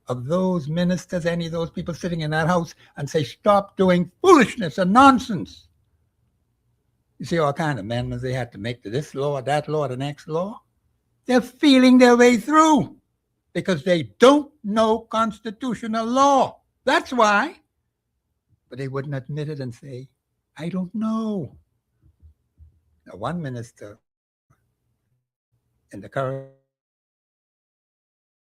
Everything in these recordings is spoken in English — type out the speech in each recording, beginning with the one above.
of those ministers, any of those people sitting in that house, and say, stop doing foolishness and nonsense. You see all kind of amendments they had to make to this law, that law, the next law. They're feeling their way through because they don't know constitutional law. That's why. But they wouldn't admit it and say, I don't know. Now, one minister in the current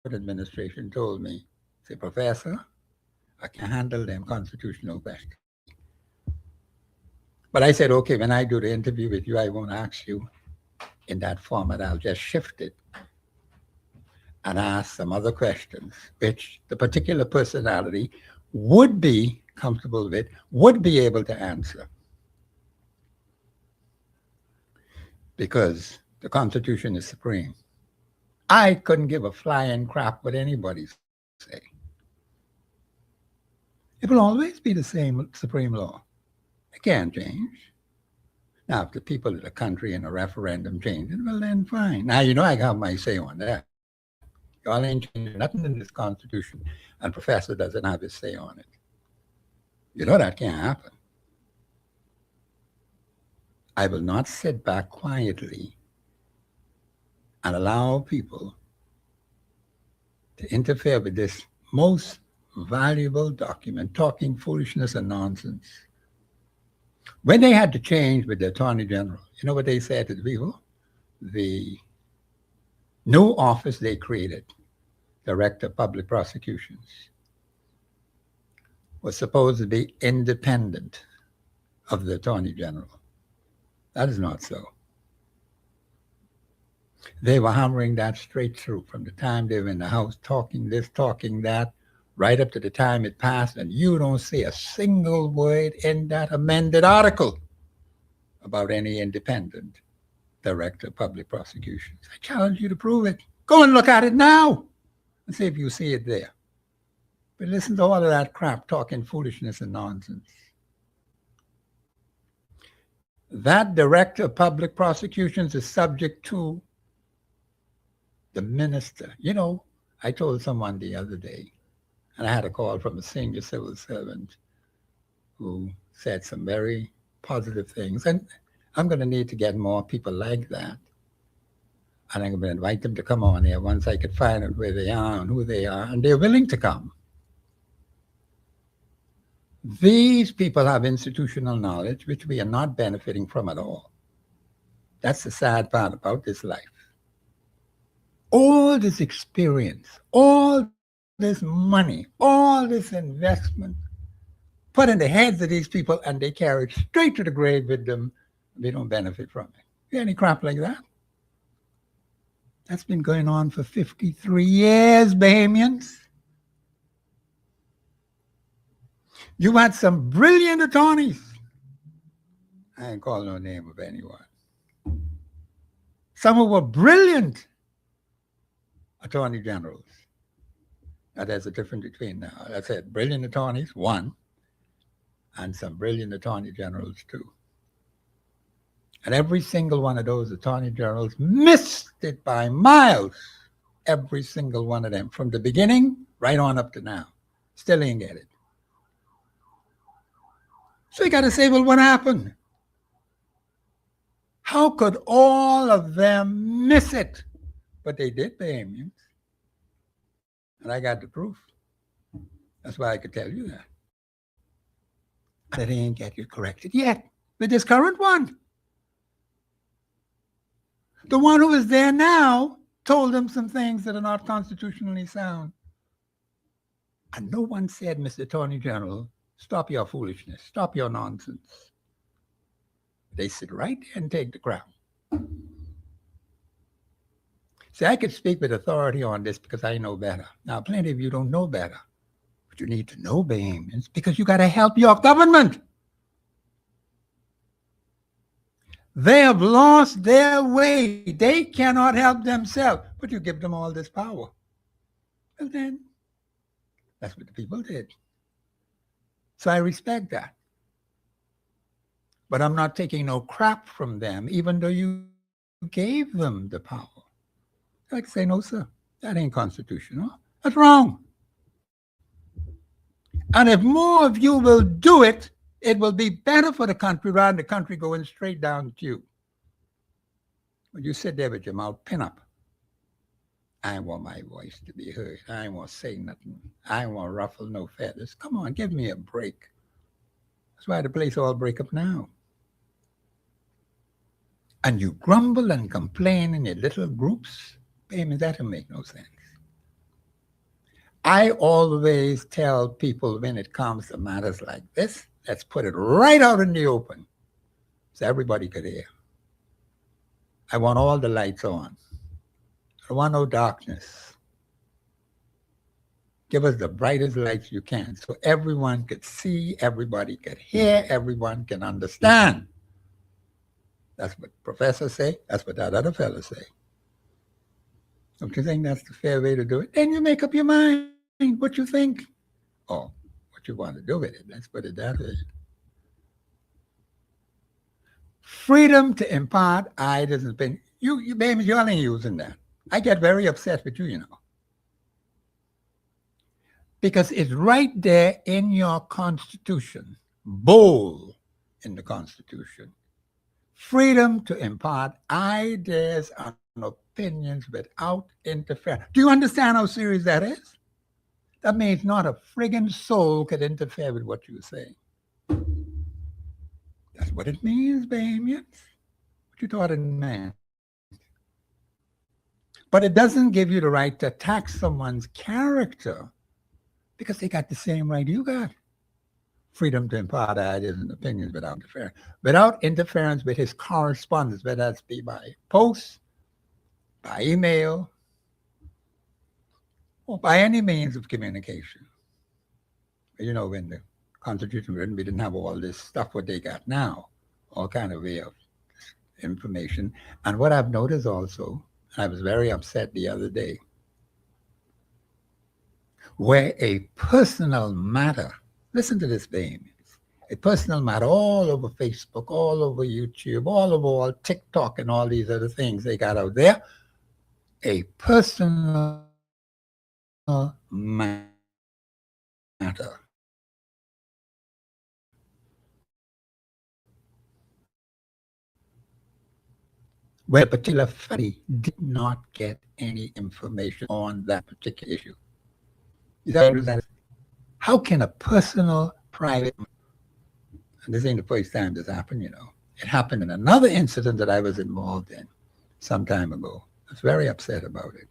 administration told me, say, Professor, I can handle them constitutional questions. But I said, okay, when I do the interview with you, I won't ask you in that format. I'll just shift it and ask some other questions, which the particular personality would be comfortable with, would be able to answer. Because the Constitution is supreme. I couldn't give a flying crap what anybody say. It will always be the same supreme law. It can't change. Now, if the people of the country in a referendum change it, well, then fine. Now, you know I got my say on that. Y'all ain't changing nothing in this Constitution, and Professor doesn't have his say on it. You know that can't happen. I will not sit back quietly and allow people to interfere with this most valuable document, talking foolishness and nonsense. When they had to change with the Attorney General, you know what they said to the people? The new office they created, Director of Public Prosecutions, was supposed to be independent of the Attorney General. That is not so. They were hammering that straight through from the time they were in the House talking this, talking that, right up to the time it passed, and you don't see a single word in that amended article about any independent Director of Public Prosecutions. I challenge you to prove it. Go and look at it now and see if you see it there. But listen to all of that crap, talking foolishness and nonsense. That Director of Public Prosecutions is subject to the minister. You know, I told someone the other day, and I had a call from a senior civil servant who said some very positive things. And I'm going to need to get more people like that. And I'm going to invite them to come on here once I could find out where they are and who they are, and they're willing to come. These people have institutional knowledge, which we are not benefiting from at all. That's the sad part about this life. All this experience, all this money, all this investment put in the heads of these people, and they carry it straight to the grave with them. They don't benefit from it. You any crap like that? That's been going on for 53 years, Bahamians. You had some brilliant attorneys. I ain't calling no name of anyone. Some who were brilliant attorney generals. Now, there's a difference between now. I said brilliant attorneys, one, and some brilliant attorney generals, two. And every single one of those attorney generals missed it by miles. Every single one of them, from the beginning right on up to now. Still ain't get it. So you got to say, well, what happened? How could all of them miss it? But they did, Bahamians. And I got the proof. That's why I could tell you that. They didn't get you corrected yet with this current one. The one who is there now told them some things that are not constitutionally sound. And no one said, Mr. Attorney General, stop your foolishness, stop your nonsense. They sit right there and take the crown. See, I could speak with authority on this because I know better. Now, plenty of you don't know better. But you need to know, Bahamians, because you got to help your government. They have lost their way. They cannot help themselves. But you give them all this power. Well, then, that's what the people did. So I respect that. But I'm not taking no crap from them, even though you gave them the power. I can say, no, sir, that ain't constitutional. That's wrong. And if more of you will do it, it will be better for the country rather than the country going straight down to you. When you sit there with your mouth pin up, I want my voice to be heard. I ain't want to say nothing. I ain't want to ruffle no feathers. Come on, give me a break. That's why the place all break up now. And you grumble and complain in your little groups. Baby, that'll make no sense. I always tell people when it comes to matters like this, let's put it right out in the open so everybody could hear. I want all the lights on. I want no darkness. Give us the brightest lights you can so everyone could see, everybody could hear, everyone can understand. That's what professors say. That's what that other fellow say. Don't you think that's the fair way to do it? Then you make up your mind what you think or what you want to do with it. Let's put it that way. Freedom to impart ideas and opinions. You baby, you ain't using that. I get very upset with you, you know. Because it's right there in your Constitution, bold in the Constitution. Freedom to impart ideas and opinions without interference. Do you understand how serious that is? That means not a friggin' soul could interfere with what you say. That's what it means, baby. What you thought it meant. But it doesn't give you the right to attack someone's character because they got the same right you got. Freedom to impart ideas and opinions without interference. Without interference with his correspondence, whether that's be by post, by email, or by any means of communication. You know, when the Constitution was written, we didn't have all this stuff what they got now, all kind of way of information. And what I've noticed also, I was very upset the other day, where a personal matter, listen to this, baby, a personal matter all over Facebook, all over YouTube, all over all TikTok and all these other things they got out there, a personal matter. Where a particular family did not get any information on that particular issue. Is that what it is? How can a personal, private, and this ain't the first time this happened, you know. It happened in another incident that I was involved in some time ago. I was very upset about it.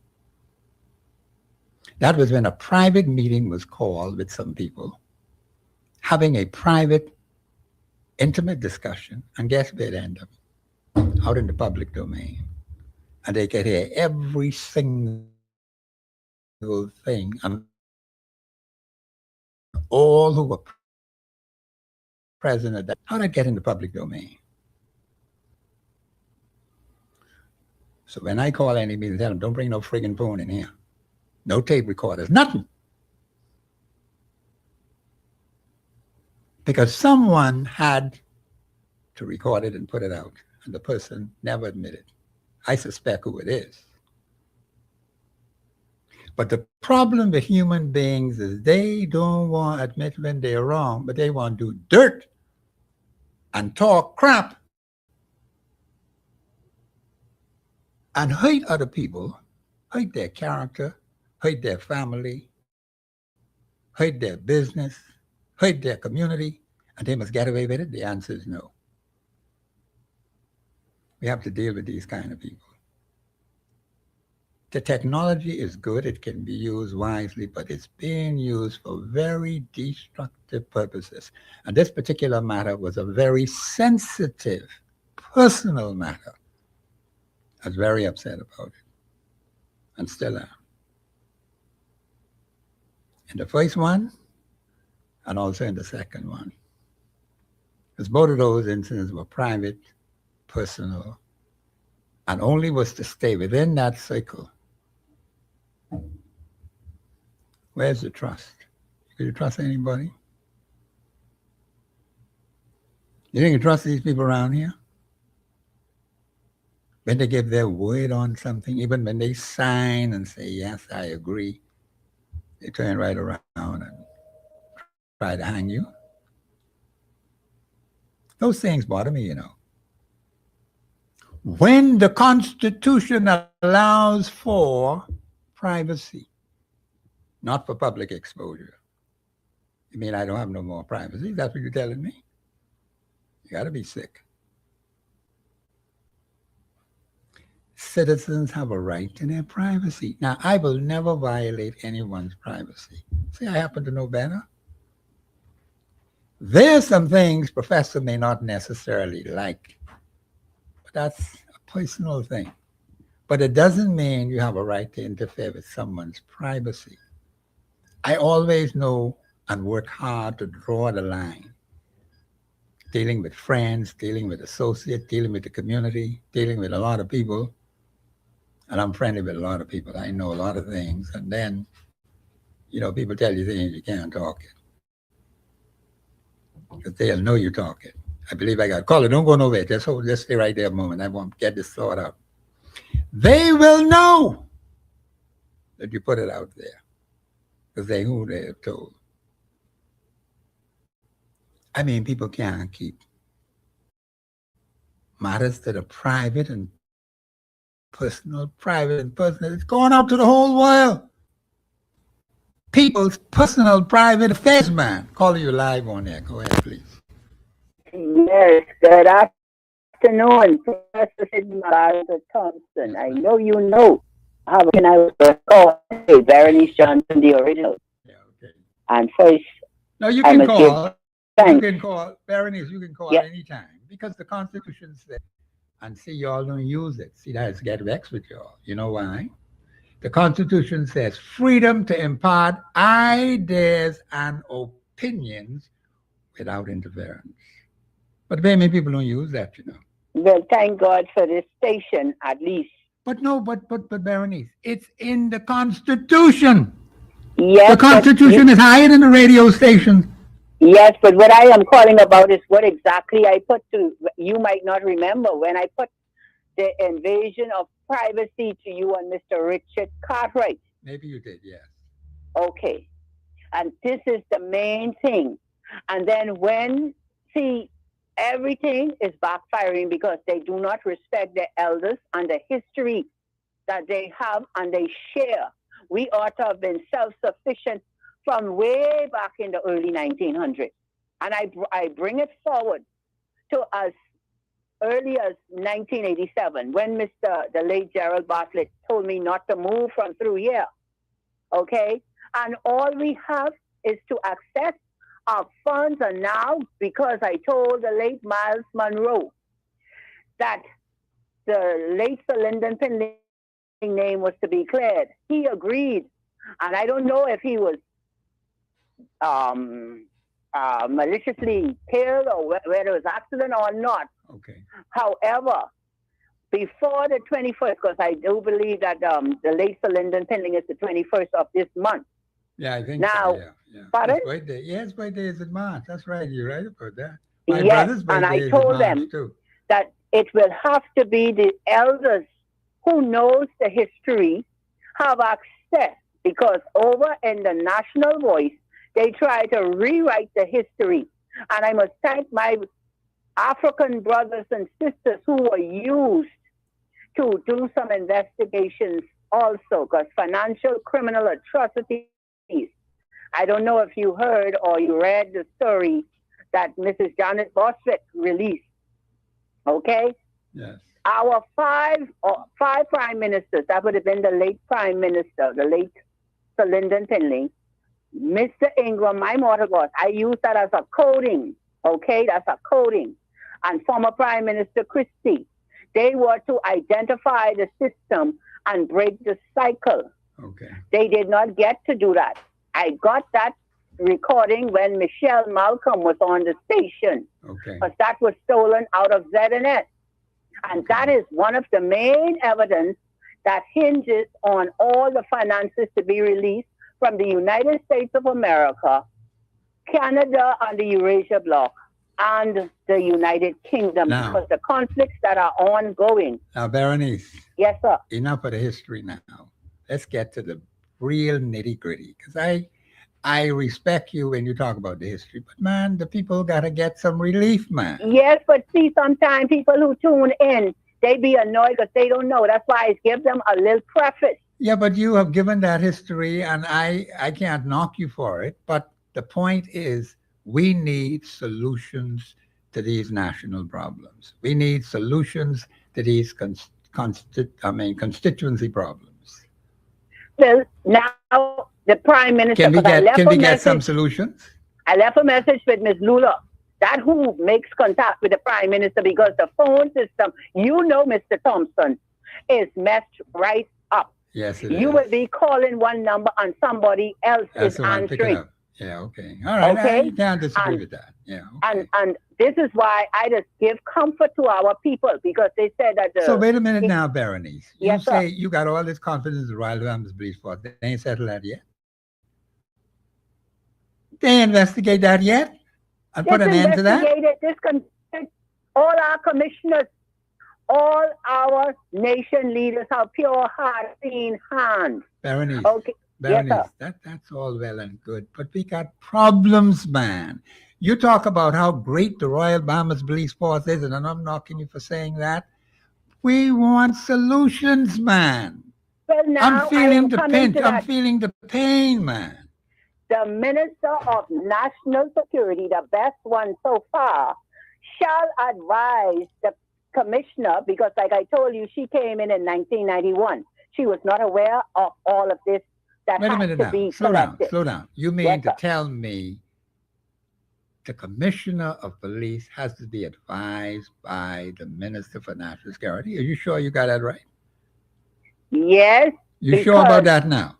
That was when a private meeting was called with some people, having a private, intimate discussion, and guess where it ended up? Out in the public domain. And they could hear every single thing. And all who were present at that, how did it get in the public domain? So when I call any meeting, tell them, don't bring no friggin' phone in here. No tape recorders, nothing. Because someone had to record it and put it out. And the person never admitted. I suspect who it is. But the problem with human beings is they don't want to admit when they're wrong, but they want to do dirt and talk crap and hate other people, hate their character, hate their family, hate their business, hate their community, and they must get away with it. The answer is no. We have to deal with these kind of people. The technology is good. It can be used wisely, but it's being used for very destructive purposes. And this particular matter was a very sensitive, personal matter. I was very upset about it, and still am. In the first one, and also in the second one. Because both of those incidents were private, personal, and only was to stay within that cycle. Where's the trust? Could you trust anybody? You think you trust these people around here? When they give their word on something, even when they sign and say, yes, I agree, they turn right around and try to hang you. Those things bother me, you know. When the Constitution allows for privacy, not for public exposure. You mean I don't have no more privacy? That's what you're telling me? You got to be sick. Citizens have a right to their privacy. Now, I will never violate anyone's privacy. See, I happen to know better. There's some things Professor may not necessarily like, but that's a personal thing. But it doesn't mean you have a right to interfere with someone's privacy. I always know and work hard to draw the line. Dealing with friends, dealing with associates, dealing with the community, dealing with a lot of people. And I'm friendly with a lot of people. I know a lot of things. And then, you know, people tell you things you can't talk it. Because they'll know you talk it. I believe I got caller. Don't go nowhere. Just stay right there a moment. I want to get this thought out. They will know that you put it out there. Because they who they have told. I mean, people can't keep matters that are private and personal. It's going out to the whole world. People's personal, private affairs, man. Calling you live on there. Go ahead, please. Yes, good afternoon, Professor Sidney Thompson. I know you know how can I call Berenice Johnson, the original. Yeah, okay. And first, no, you can call. You can call. Berenice, you can call anytime. Because the Constitution says, and see, y'all don't use it. See, that's get vexed with y'all. You know why? The Constitution says freedom to impart ideas and opinions without interference. But very many people don't use that, you know. Well, thank God for this station, at least. But no, but Berenice, it's in the Constitution. Yes. The Constitution is higher than the radio station. Yes, but what I am calling about is what exactly I put to, you might not remember, when I put the invasion of privacy to you and Mr. Richard Cartwright. Maybe you did, yes. Okay. And this is the main thing. And then see, everything is backfiring because they do not respect their elders and the history that they have and they share. We ought to have been self-sufficient from way back in the early 1900s. And I bring it forward to as early as 1987 when the late Gerald Bartlett told me not to move from through here. Okay? And all we have is to access our funds. And now, because I told the late Miles Monroe that the late Sir Lyndon Pinley's name was to be cleared, he agreed. And I don't know if he was maliciously killed or whether it was accident or not. Okay. However, before the 21st, because I do believe that the late Sir Lyndon Pinley is the 21st of this month. Yeah, I think now, so. Yeah. Pardon? His birthday. Yeah, his birthday is in March. That's right. You're right about that. My brother's birthday and I told them too, that it will have to be the elders who knows the history have access, because over in the National Voice, they try to rewrite the history. And I must thank my African brothers and sisters who were used to do some investigations also, because financial criminal atrocities. I don't know if you heard or you read the story that Mrs. Janet Bostwick released. Okay? Yes. Our five prime ministers, that would have been the late prime minister, the late Sir Lyndon Pinley, Mr. Ingram, my mother was, I use that as a coding. Okay? That's a coding. And former Prime Minister Christie, they were to identify the system and break the cycle. Okay. They did not get to do that. I got that recording when Michelle Malcolm was on the station. Okay. Because that was stolen out of ZNS. And that is one of the main evidence that hinges on all the finances to be released from the United States of America, Canada, and the Eurasia Bloc, and the United Kingdom, because the conflicts that are ongoing. Now, Berenice. Yes, sir. Enough of the history now. Let's get to the real nitty-gritty, because I respect you when you talk about the history, but man, the people gotta get some relief, man. Yes, but see, sometimes people who tune in, they be annoyed because they don't know. That's why I give them a little preface. Yeah, but you have given that history, and I can't knock you for it. But the point is, we need solutions to these national problems. We need solutions to these constituency problems. Well, now the prime minister, because I left a Can we message. get some solutions? I left a message with Ms. Lula. That who makes contact with the prime minister because the phone system, Mr. Thompson, is messed right up. Yes, it You is. will be calling one number and somebody else That's is the one picking answering. up. Yeah, okay. All right. Okay? I can't disagree And with that. Yeah. Okay. and this is why I just give comfort to our people because they said that So wait a minute now, Berenice. You Yes, sir. say you got all this confidence in the Royal Families Police Force. They ain't settled that yet. They investigate that yet and put an end to that. All our commissioners, all our nation leaders have pure heart, clean hands. Berenice, Okay. Berenice, Yes, that's all well and good, but we got problems, man. You talk about how great the Royal Bahamas Police Force is, and I'm knocking you for saying that. We want solutions, man. Well, now I'm feeling the coming pinch. to I'm that. feeling the pain, man. The Minister of National Security, the best one so far, shall advise the commissioner, because like I told you, she came in 1991. She was not aware of all of this that Wait a has minute to now. be Slow down. collected. Slow down. You mean Yes, to sir. tell me the commissioner of police has to be advised by the Minister for National Security? Are you sure you got that right? Yes, You sure about that now?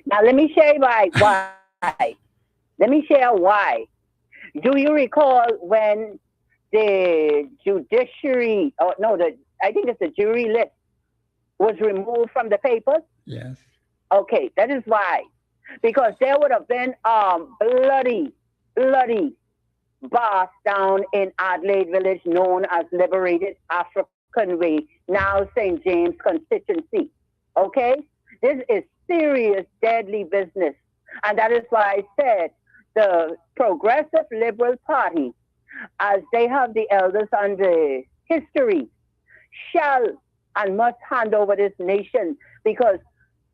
now let me share why. Let me share why. Do you recall when the judiciary, or no, I think it's the jury list was removed from the papers? Yes. Okay, that is why. Because there would have been bloody boss down in Adelaide Village known as Liberated African Way, now St. James constituency. Okay? This is serious, deadly business. And that is why I said the Progressive Liberal Party, as they have the elders and the history, shall and must hand over this nation because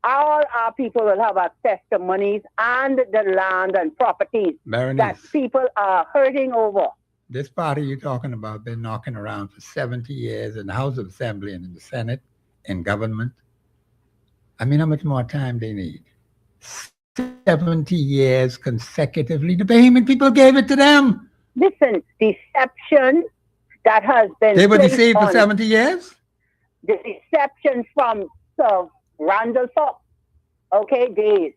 all our people will have access to monies and the land and properties Berenice, that people are hurting over. this party you're talking about been knocking around for 70 years in the House of Assembly and in the Senate, in government. I mean, how much more time they need? 70 years consecutively. The Bahamian people gave it to them. Listen, deception that has been They were placed deceived for on 70 years? the deception from Sir Randall Fox, okay, days.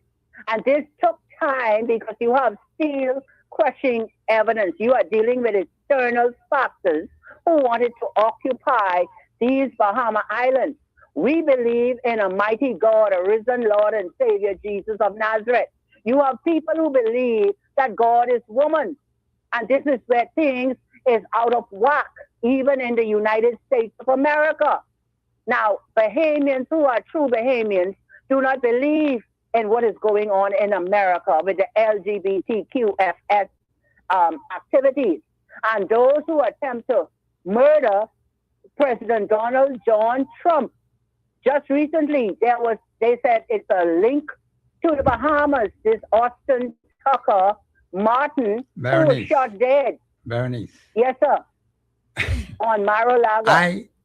And this took time because you have still crushing evidence. You are dealing with external factors who wanted to occupy these Bahama Islands. We believe in a mighty God, a risen Lord and Savior, Jesus of Nazareth. You have people who believe that God is woman. And this is where things is out of whack, even in the United States of America. Now, Bahamians who are true Bahamians do not believe in what is going on in America with the LGBTQFS activities. And those who attempt to murder President Donald John Trump. Just recently, they said it's a link to the Bahamas, this Austin Tucker Martin, who was shot dead. Berenice. Yes, sir. On Mar-a-Lago.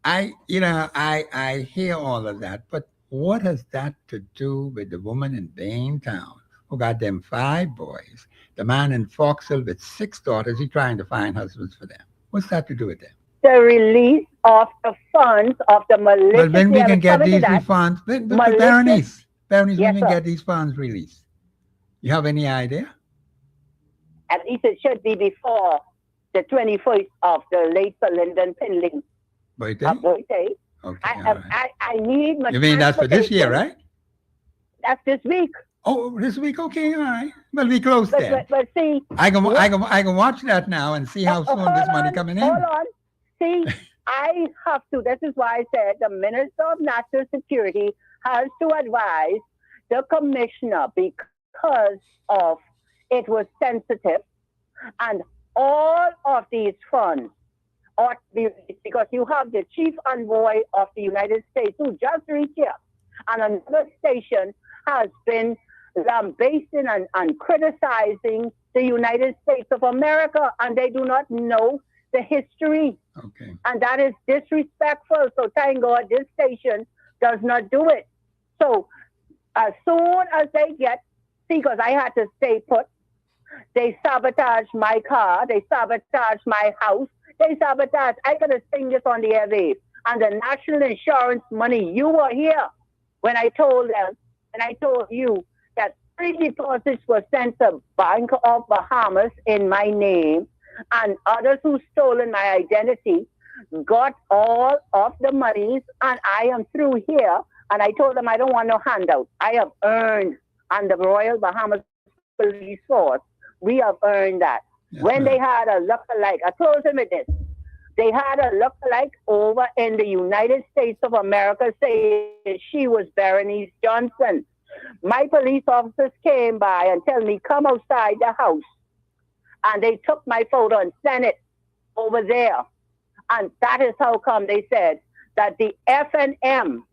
I hear all of that, but what has that to do with the woman in Baintown who got them 5 boys? The man in Foxhill with 6 daughters, he's trying to find husbands for them. What's that to do with them? The release of the funds of the malicious. Well, when we can get these funds, Berenice, Yes, when we sir. get these funds released, you have any idea? At least it should be before the 21st of the late Sir Lyndon Pinley Birthday? birthday. Okay, all right. I need my You mean that's for this year, right? That's this week. Oh, this week? Okay, all right. Well, we close But, then. but see, I can watch that now and see how soon this money coming in. Hold on. See, I have to. This is why I said the Minister of National Security has to advise the commissioner because of it was sensitive, and all of these funds ought to be released because you have the chief envoy of the United States who just reached here, and another station has been lambasting and criticizing the United States of America, and they do not know the history. Okay. And that is disrespectful. So thank God this station does not do it. So as soon as they get, see, because I had to stay put, they sabotage my car, they sabotage my house, they sabotage. I got to sing this on the airwaves. And the national insurance money, you were here when I told them, and I told you that 3 deposits were sent to Bank of Bahamas in my name, and others who stolen my identity got all of the monies, and I am through here. And I told them I don't want no handout. I have earned on the Royal Bahamas Police Force. We have earned that. Yes, when ma'am. they had a lookalike, I close them with this. They had a lookalike over in the United States of America saying she was Berenice Johnson. My police officers came by and tell me, come outside the house. And they took my photo and sent it over there. And that is how come they said that the FNM,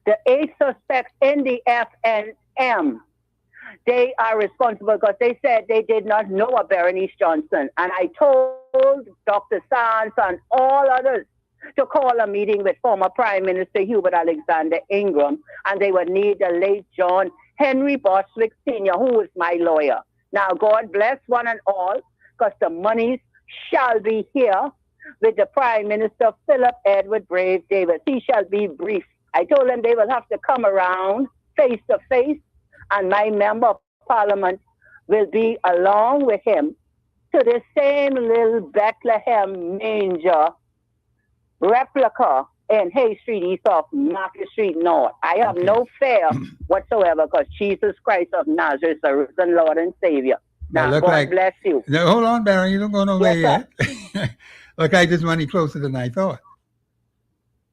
the 8 suspects in the FNM, they are responsible because they said they did not know a Berenice Johnson. And I told Dr. Sands and all others to call a meeting with former Prime Minister Hubert Alexander Ingram, and they would need the late John Henry Bostwick Sr., who is my lawyer. Now, God bless one and all, because the monies shall be here with the Prime Minister Philip Edward Brave Davis. He shall be briefed. I told them they will have to come around face to face, and my member of parliament will be along with him to the same little Bethlehem manger replica in Hay Street East of Market Street North. I have no fear whatsoever because Jesus Christ of Nazareth is the risen Lord and Savior. Now, God bless you. No, hold on, Barry. You don't go nowhere Yes, yet. Look like this money closer than I thought.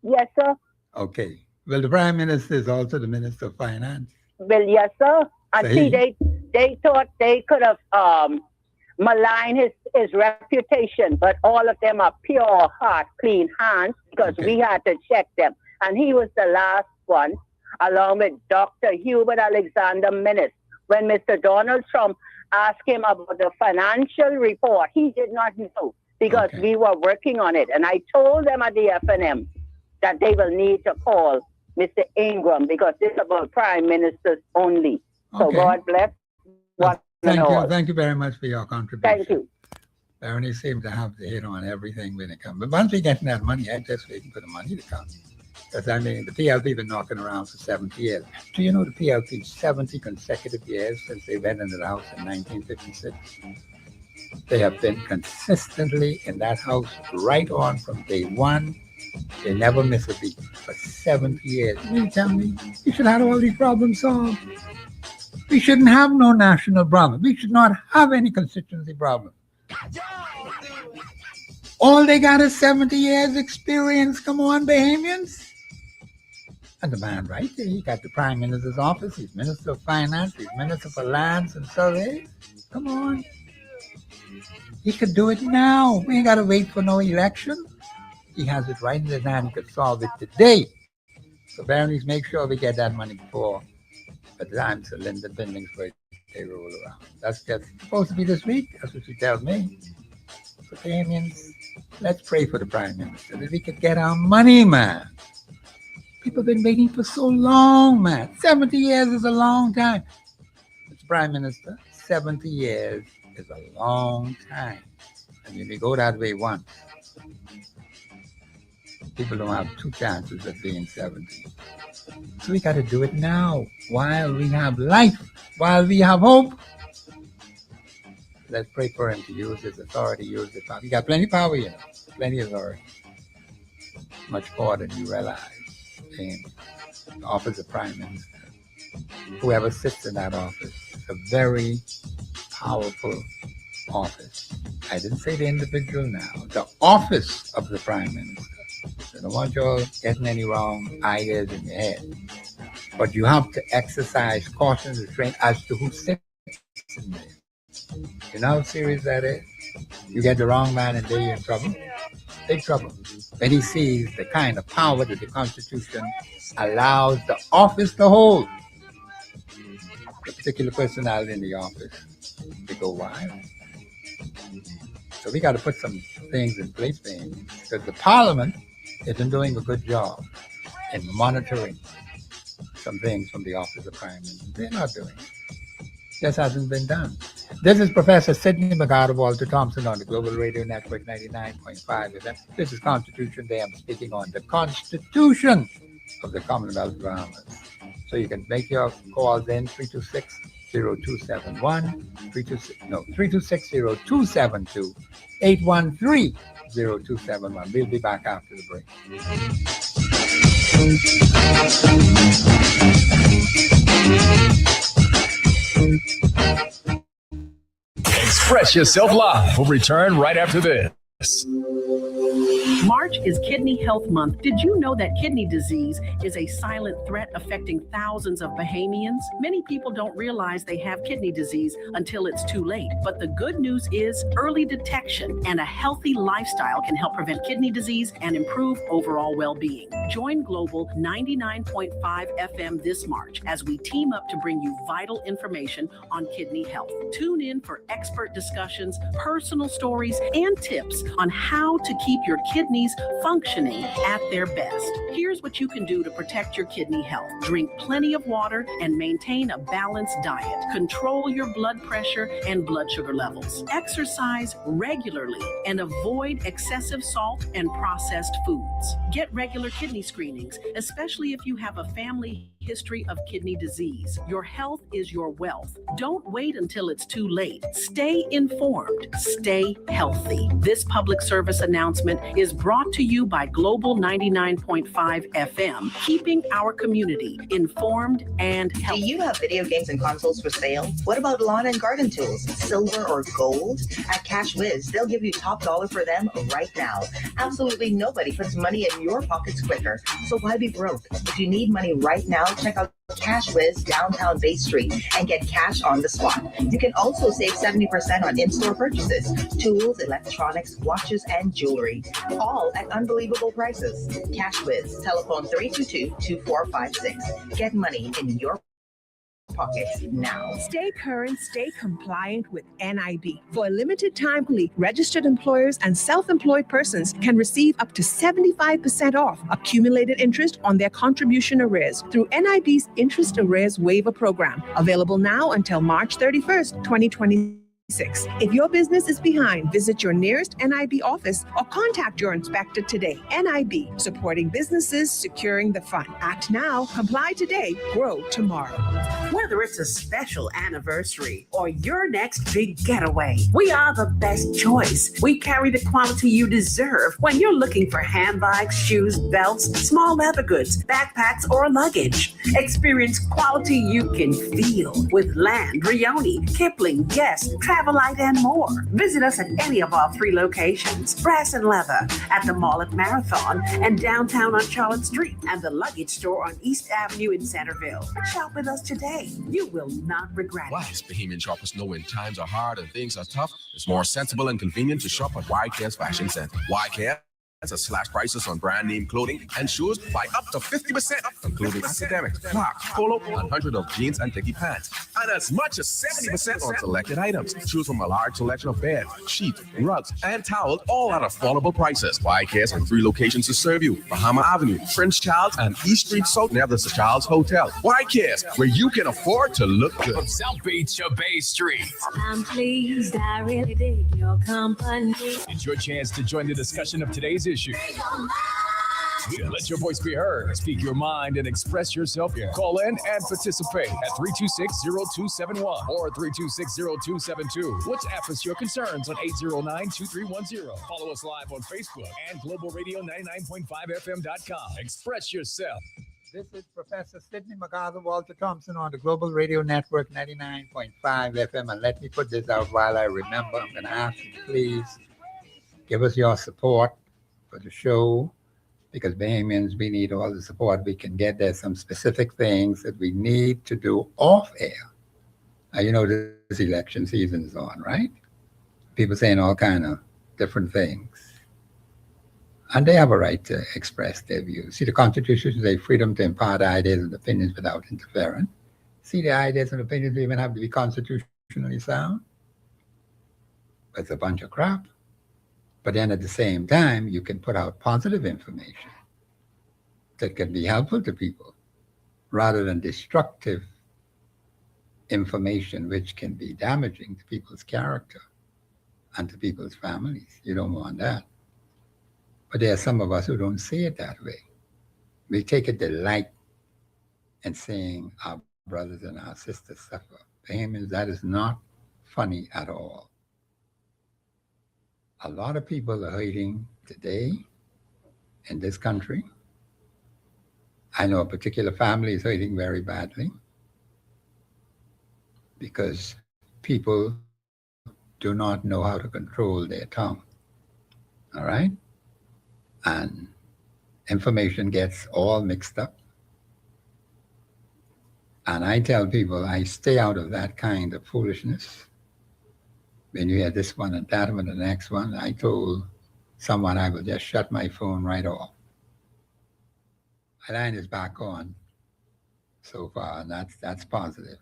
Yes, sir. Okay. Well, the Prime Minister is also the Minister of Finance. Well, yes, sir. And So see, they thought they could have maligned his reputation, but all of them are pure heart, clean hands, because we had to check them. And he was the last one, along with Dr. Hubert Alexander Minnis. When Mr. Donald Trump asked him about the financial report, he did not know because we were working on it. And I told them at the FNM that they will need to call Mr. Ingram because this is about prime ministers only. So God bless one and all. Thank you very much for your contribution. Thank you. Barony seems to have the hit on everything when it comes. But once we get that money, I'm just waiting for the money to come. Because I mean, the PLP been knocking around for 70 years. Do you know the PLP 70 consecutive years since they went into the house in 1956? They have been consistently in that house right on from day one. They never miss a beat for 70 years. You tell me we should have all these problems solved. We shouldn't have no national problem. We should not have any constituency problem. All they got is 70 years experience. Come on, Bahamians. And the man right there, he got the Prime Minister's office. He's Minister of Finance. He's Minister for Lands and Surveys. Come on. He could do it now. We ain't got to wait for no election. He has it right in his hand. He could solve it today. So baronies, make sure we get that money before the time to Linda Bindling's birthday roll around. That's just supposed to be this week. That's what she tells me. So Bahamians, let's pray for the Prime Minister that we could get our money, man. People have been waiting for so long, man. 70 years is a long time. Mr. Prime Minister, 70 years is a long time. And if you go that way once, people don't have two chances of being 70. So we got to do it now, while we have life, while we have hope. Let's pray for him to use his authority, use his power. He got plenty of power, you know, plenty of authority. Much more than you realize. In the office of Prime Minister, whoever sits in that office, is a very powerful office. I didn't say the individual now, the office of the Prime Minister. So I don't want you all getting any wrong ideas in your head. But you have to exercise caution and restraint as to who sits in there. You know how serious that is? You get the wrong man and they're in trouble. Big trouble. When he sees the kind of power that the Constitution allows the office to hold, the particular personality in the office, they go wild. So we got to put some things in place there because the Parliament isn't doing a good job in monitoring some things from the Office of Prime Minister. They're not doing it. Just hasn't been done. This is Professor Sidney McGarr, Walter Thompson on the Global Radio Network 99.5. This is Constitution Day. I'm speaking on the Constitution of the Commonwealth of Bahamas. So you can make your calls in 326-0271, 326-0272, 813-0271. We'll be back after the break. Express Yourself Live will return right after this. March is Kidney Health Month. Did you know that kidney disease is a silent threat affecting thousands of Bahamians? Many people don't realize they have kidney disease until it's too late. But the good news is early detection and a healthy lifestyle can help prevent kidney disease and improve overall well-being. Join Global 99.5 FM this March as we team up to bring you vital information on kidney health. Tune in for expert discussions, personal stories, and tips on how to keep your kidneys functioning at their best. Here's what you can do to protect your kidney health. Drink plenty of water and maintain a balanced diet. Control your blood pressure and blood sugar levels. Exercise regularly and avoid excessive salt and processed foods. Get regular kidney screenings, especially if you have a family history of kidney disease. Your health is your wealth. Don't wait until it's too late. Stay informed. Stay healthy. This public service announcement is brought to you by Global 99.5 FM, keeping our community informed and healthy. Do you have video games and consoles for sale? What about lawn and garden tools, silver or gold? At Cash Whiz, they'll give you top dollar for them right now. Absolutely nobody puts money in your pockets quicker. So why be broke? If you need money right now, check out Cash Whiz downtown Bay Street and get cash on the spot. You can also save 70% on in-store purchases, tools, electronics, watches, and jewelry, all at unbelievable prices. Cash Whiz, telephone 322-2456. Get money in your pockets now. Stay current, stay compliant with NIB. For a limited time only, registered employers and self-employed persons can receive up to 75% off accumulated interest on their contribution arrears through NIB's Interest Arrears Waiver Program, available now until March 31st, 2020. If your business is behind, visit your nearest NIB office or contact your inspector today. NIB, supporting businesses, securing the fund. Act now, comply today, grow tomorrow. Whether it's a special anniversary or your next big getaway, we are the best choice. We carry the quality you deserve when you're looking for handbags, shoes, belts, small leather goods, backpacks, or luggage. Experience quality you can feel with Land, Rioni, Kipling, Guest, Travelite, and more. Visit us at any of our 3 locations: Brass and Leather at the mall at Marathon and downtown on Charlotte Street, and the luggage store on East Avenue in Centerville. Shop with us today. You will not regret it. Wise Bahamian shoppers know when times are hard and things are tough, it's more sensible and convenient to shop at YK's Fashion Center. YK has slash prices on brand name clothing and shoes by up to 50%, including academics, Clarks, Polo, and 100 of jeans and khaki pants, and as much as 70% on selected items. Choose from a large selection of beds, sheets, rugs, and towels, all at affordable prices. YK has 3 locations to serve you: Bahama Avenue, French Charles, and East Street South near the Charles Hotel. YK, where you can afford to look good. From South Beach to Bay Street. I'm pleased, I really dig your company. It's your chance to join the discussion of today's issue. Let your voice be heard. Speak your mind and express yourself. Call in and participate at 326-0271 or 326-0272. WhatsApp us your concerns on 809-2310. Follow us live on Facebook and globalradio99.5fm.com. Express yourself. This is Professor Sidney McGarr, Walter Thompson on the Global Radio Network 99.5 FM. And let me put this out while I remember. I'm going to ask you to please give us your support for the show, because Bahamians, we need all the support we can get. There's some specific things that we need to do off air. You know, this election season is on, right? People saying all kind of different things. And they have a right to express their views. See, the Constitution says freedom to impart ideas and opinions without interference. See, the ideas and opinions even have to be constitutionally sound. It's a bunch of crap. But then at the same time, you can put out positive information that can be helpful to people rather than destructive information which can be damaging to people's character and to people's families. You don't want that. But there are some of us who don't see it that way. We take a delight in seeing our brothers and our sisters suffer. Bahamians, that is not funny at all. A lot of people are hurting today in this country. I know a particular family is hurting very badly because people do not know how to control their tongue. All right? And information gets all mixed up. And I tell people, I stay out of that kind of foolishness. When you hear this one and that one and the next one, I told someone I will just shut my phone right off. My line is back on so far, and that's positive.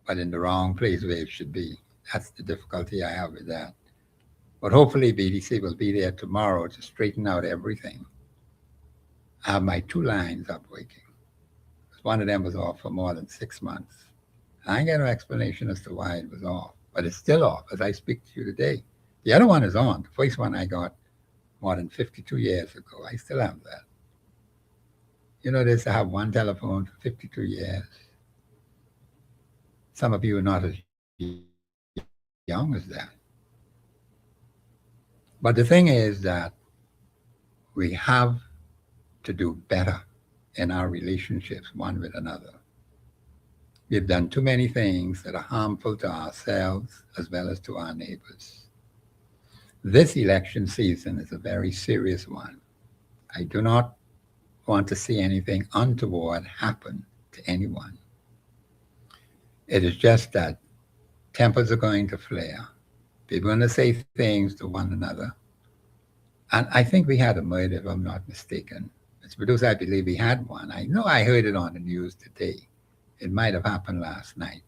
But in the wrong place where it should be. That's the difficulty I have with that. But hopefully BDC will be there tomorrow to straighten out everything. I have my 2 lines up working. One of them was off for more than 6 months. I ain't got no explanation as to why it was off, but it's still off as I speak to you today. The other one is on. The first one I got more than 52 years ago. I still have that. You know this, I have one telephone for 52 years. Some of you are not as young as that. But the thing is that we have to do better in our relationships one with another. We've done too many things that are harmful to ourselves as well as to our neighbors. This election season is a very serious one. I do not want to see anything untoward happen to anyone. It is just that tempers are going to flare. People are going to say things to one another. And I think we had a murder, if I'm not mistaken. Mr. Producer, I believe we had one. I know I heard it on the news today. It might have happened last night.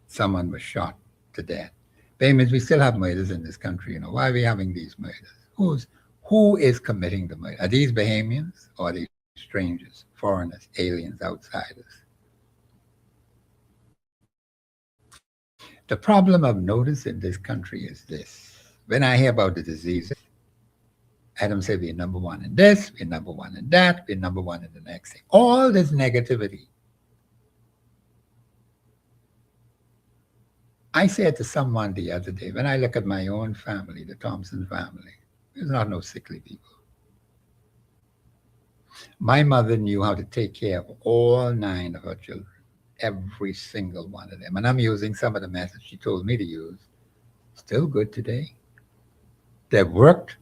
Someone was shot to death. Payments, we still have murders in this country. You know, why are we having these murders? Who is committing the murder? Are these Bahamians or are these strangers, foreigners, aliens, outsiders? The problem I've noticed in this country is this. When I hear about the diseases, Adam said we're number one in this, we're number one in that, we're number one in the next thing. All this negativity. I said to someone the other day, when I look at my own family, the Thompson family, there's not no sickly people. My mother knew how to take care of all 9 of her children, every single one of them. And I'm using some of the methods she told me to use. Still good today. They've worked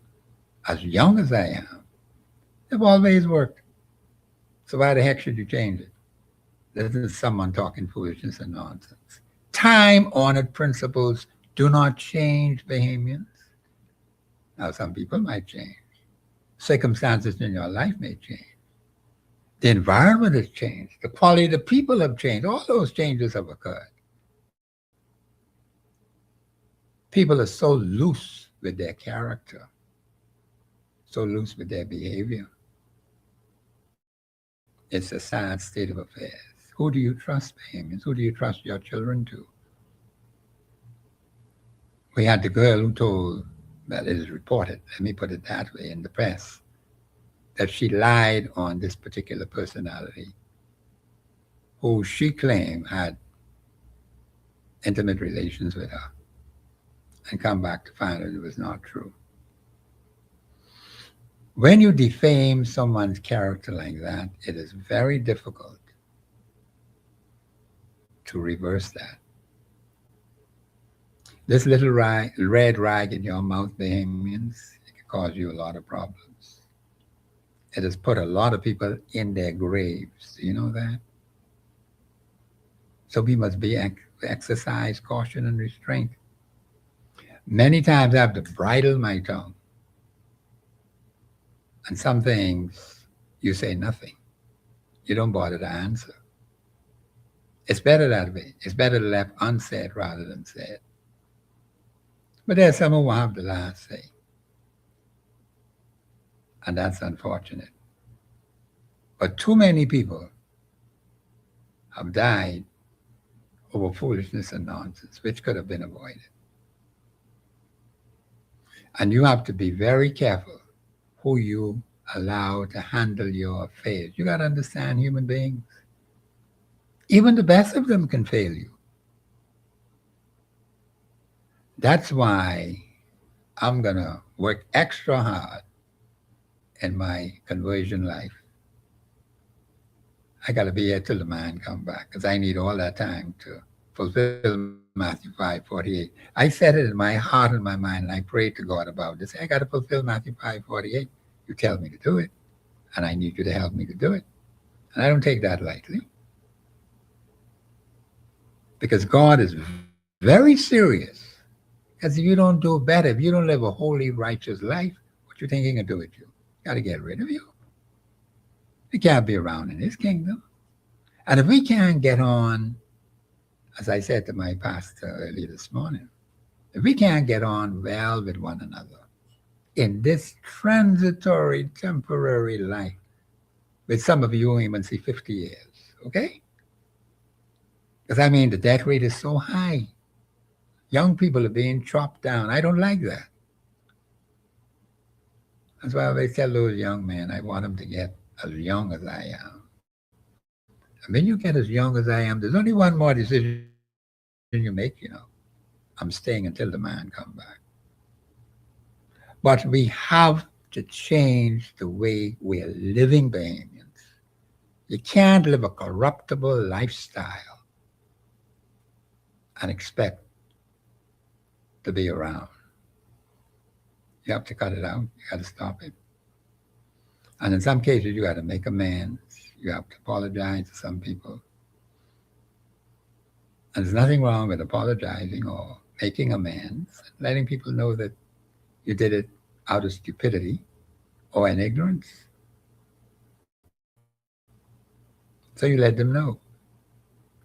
as young as I am. They've always worked. So why the heck should you change it? This is someone talking foolishness and nonsense. Time-honored principles do not change, Bahamians. Now, some people might change. Circumstances in your life may change. The environment has changed. The quality of the people have changed. All those changes have occurred. People are so loose with their character, so loose with their behavior. It's a sad state of affairs. Who do you trust, Bahamians? Who do you trust your children to? We had the girl who told, well, it is reported, let me put it that way, in the press, that she lied on this particular personality who she claimed had intimate relations with her and come back to find out it was not true. When you defame someone's character like that, it is very difficult to reverse that. This little red rag in your mouth, Bahamians, it can cause you a lot of problems. It has put a lot of people in their graves. Do you know that? So we must be exercise caution and restraint. Many times I have to bridle my tongue. And some things you say nothing. You don't bother to answer. It's better that way. It's better left unsaid rather than said. But there's some who have the last say. And that's unfortunate. But too many people have died over foolishness and nonsense, which could have been avoided. And you have to be very careful who you allow to handle your affairs. You got to understand human beings. Even the best of them can fail you. That's why I'm going to work extra hard in my conversion life. I got to be here till the man come back because I need all that time to fulfill Matthew 5:48. I said it in my heart and my mind, and I prayed to God about this. I got to fulfill Matthew 5:48. You tell me to do it, and I need you to help me to do it. And I don't take that lightly. Because God is very serious. Because if you don't do better, if you don't live a holy, righteous life, what you think He can do with you? Got to get rid of you. You can't be around in His kingdom. And if we can't get on, as I said to my pastor earlier this morning, if we can't get on well with one another in this transitory, temporary life, with some of you won't even see 50 years, okay? Because I mean, the death rate is so high. Young people are being chopped down. I don't like that. That's why I always tell those young men, I want them to get as young as I am. And when you get as young as I am, there's only one more decision you make, you know. I'm staying until the man comes back. But we have to change the way we're living, Bahamians. You can't live a corruptible lifestyle and expect to be around. You have to cut it out. You got to stop it. And in some cases, you got to make amends. You have to apologize to some people. And there's nothing wrong with apologizing or making amends, letting people know that you did it out of stupidity or in ignorance. So you let them know.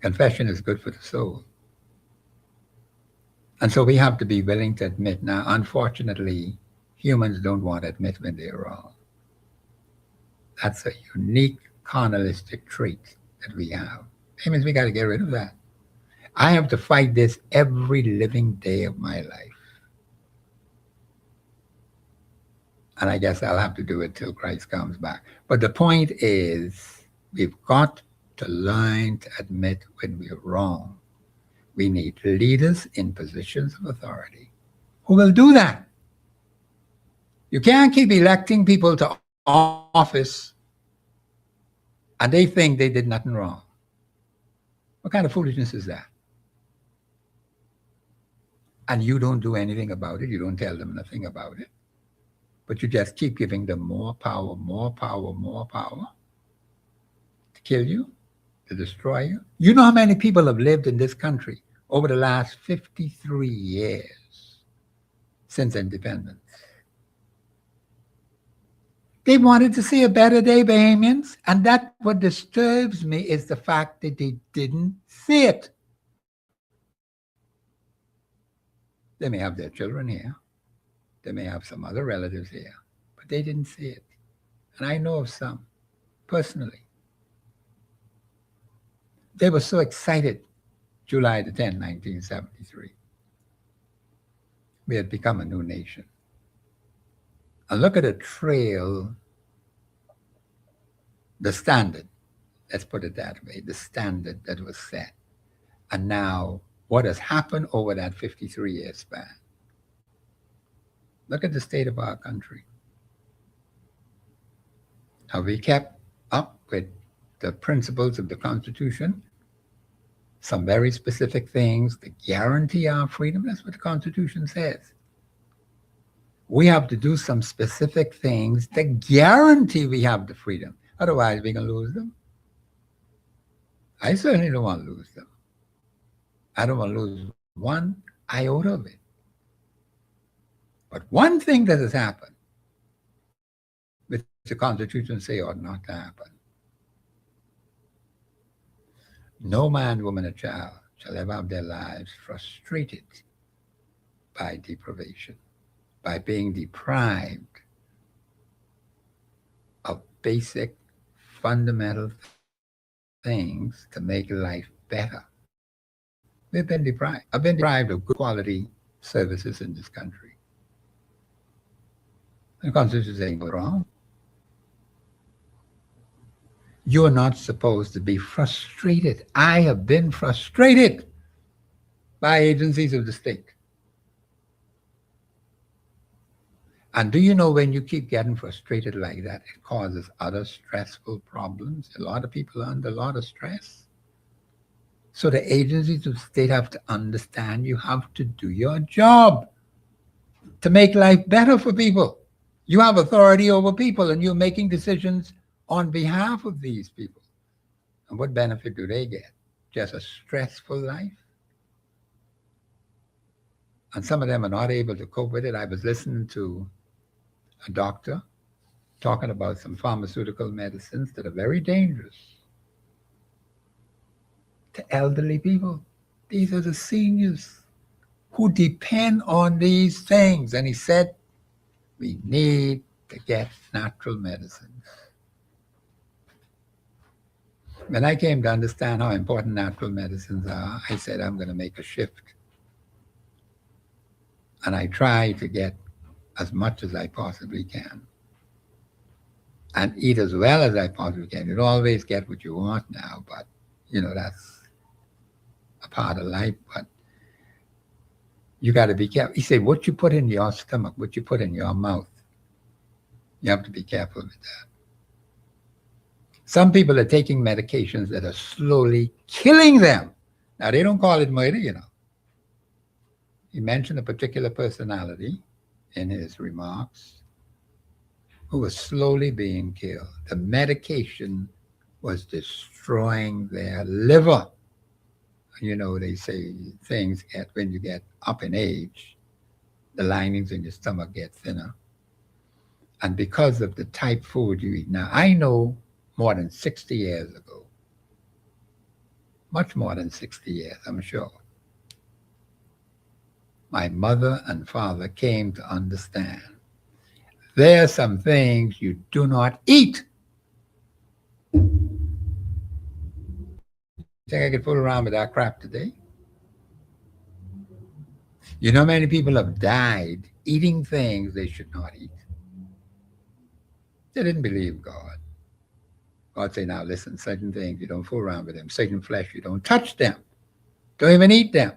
Confession is good for the soul. And so we have to be willing to admit. Now, unfortunately, humans don't want to admit when they're wrong. That's a unique carnalistic trait that we have. It means we got to get rid of that. I have to fight this every living day of my life. And I guess I'll have to do it till Christ comes back. But the point is, we've got to learn to admit when we're wrong. We need leaders in positions of authority who will do that. You can't keep electing people to office and they think they did nothing wrong. What kind of foolishness is that? And you don't do anything about it. You don't tell them nothing about it. But you just keep giving them more power, more power, more power to kill you, to destroy you. You know how many people have lived in this country over the last 53 years since independence? They wanted to see a better day, Bahamians, and that what disturbs me is the fact that they didn't see it. They may have their children here. They may have some other relatives here, but they didn't see it. And I know of some personally. They were so excited July the 10th, 1973. We had become a new nation. And look at the trail, the standard, let's put it that way, the standard that was set. And now what has happened over that 53-year span. Look at the state of our country. Have we kept up with the principles of the Constitution? Some very specific things that guarantee our freedom. That's what the Constitution says. We have to do some specific things that guarantee we have the freedom. Otherwise, we can lose them. I certainly don't want to lose them. I don't want to lose one iota of it. But one thing that has happened, which the Constitution say ought not to happen. No man, woman, or child shall ever have their lives frustrated by deprivation, by being deprived of basic, fundamental things to make life better. We've been deprived. I've been deprived of good quality services in this country. The Constitution is saying, go wrong. You're not supposed to be frustrated. I have been frustrated by agencies of the state. And do you know when you keep getting frustrated like that, it causes other stressful problems? A lot of people are under a lot of stress. So the agencies of the state have to understand you have to do your job to make life better for people. You have authority over people and you're making decisions on behalf of these people. And what benefit do they get? Just a stressful life? And some of them are not able to cope with it. I was listening to a doctor talking about some pharmaceutical medicines that are very dangerous to elderly people. These are the seniors who depend on these things. And he said, we need to get natural medicines. When I came to understand how important natural medicines are, I said, I'm going to make a shift. And I try to get as much as I possibly can and eat as well as I possibly can. You don't always get what you want now, but, you know, that's a part of life. But you got to be careful. He said, what you put in your stomach, what you put in your mouth, you have to be careful with that. Some people are taking medications that are slowly killing them. Now, they don't call it murder, you know. He mentioned a particular personality in his remarks who was slowly being killed. The medication was destroying their liver. You know, they say things get, when you get up in age, the linings in your stomach get thinner. And because of the type food you eat. Now, I know more than 60 years ago, much more than 60 years, I'm sure, my mother and father came to understand there are some things you do not eat. Think I could fool around with that crap today? You know, many people have died eating things they should not eat. They didn't believe God. God say, now listen, certain things, you don't fool around with them. Certain flesh, you don't touch them. Don't even eat them.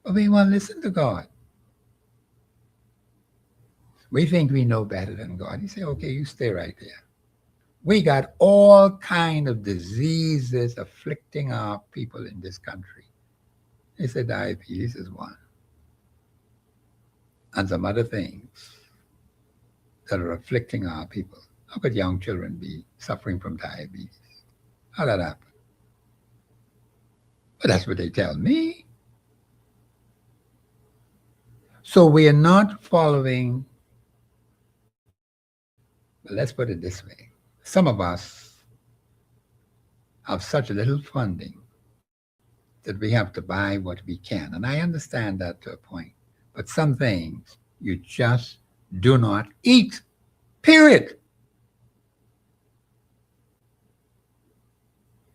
But we want to listen to God. We think we know better than God. He say, okay, you stay right there. We got all kind of diseases afflicting our people in this country. He said diabetes is one. And some other things that are afflicting our people. How could young children be suffering from diabetes? How did that happen? But that's what they tell me. So we are not following, but let's put it this way. Some of us have such little funding that we have to buy what we can. And I understand that to a point. But some things you just do not eat, period.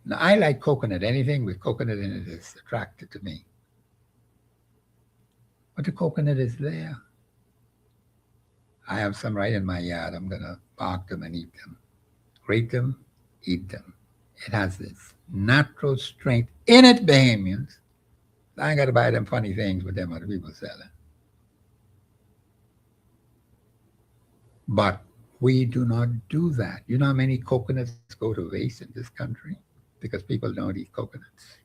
Now, I like coconut. Anything with coconut in it is attractive to me. But the coconut is there. I have some right in my yard. I'm going to bark them and eat them. Grate them, eat them. It has this natural strength in it, Bahamians. I ain't got to buy them funny things with them other people selling. But we do not do that. You know how many coconuts go to waste in this country? Because people don't eat coconuts.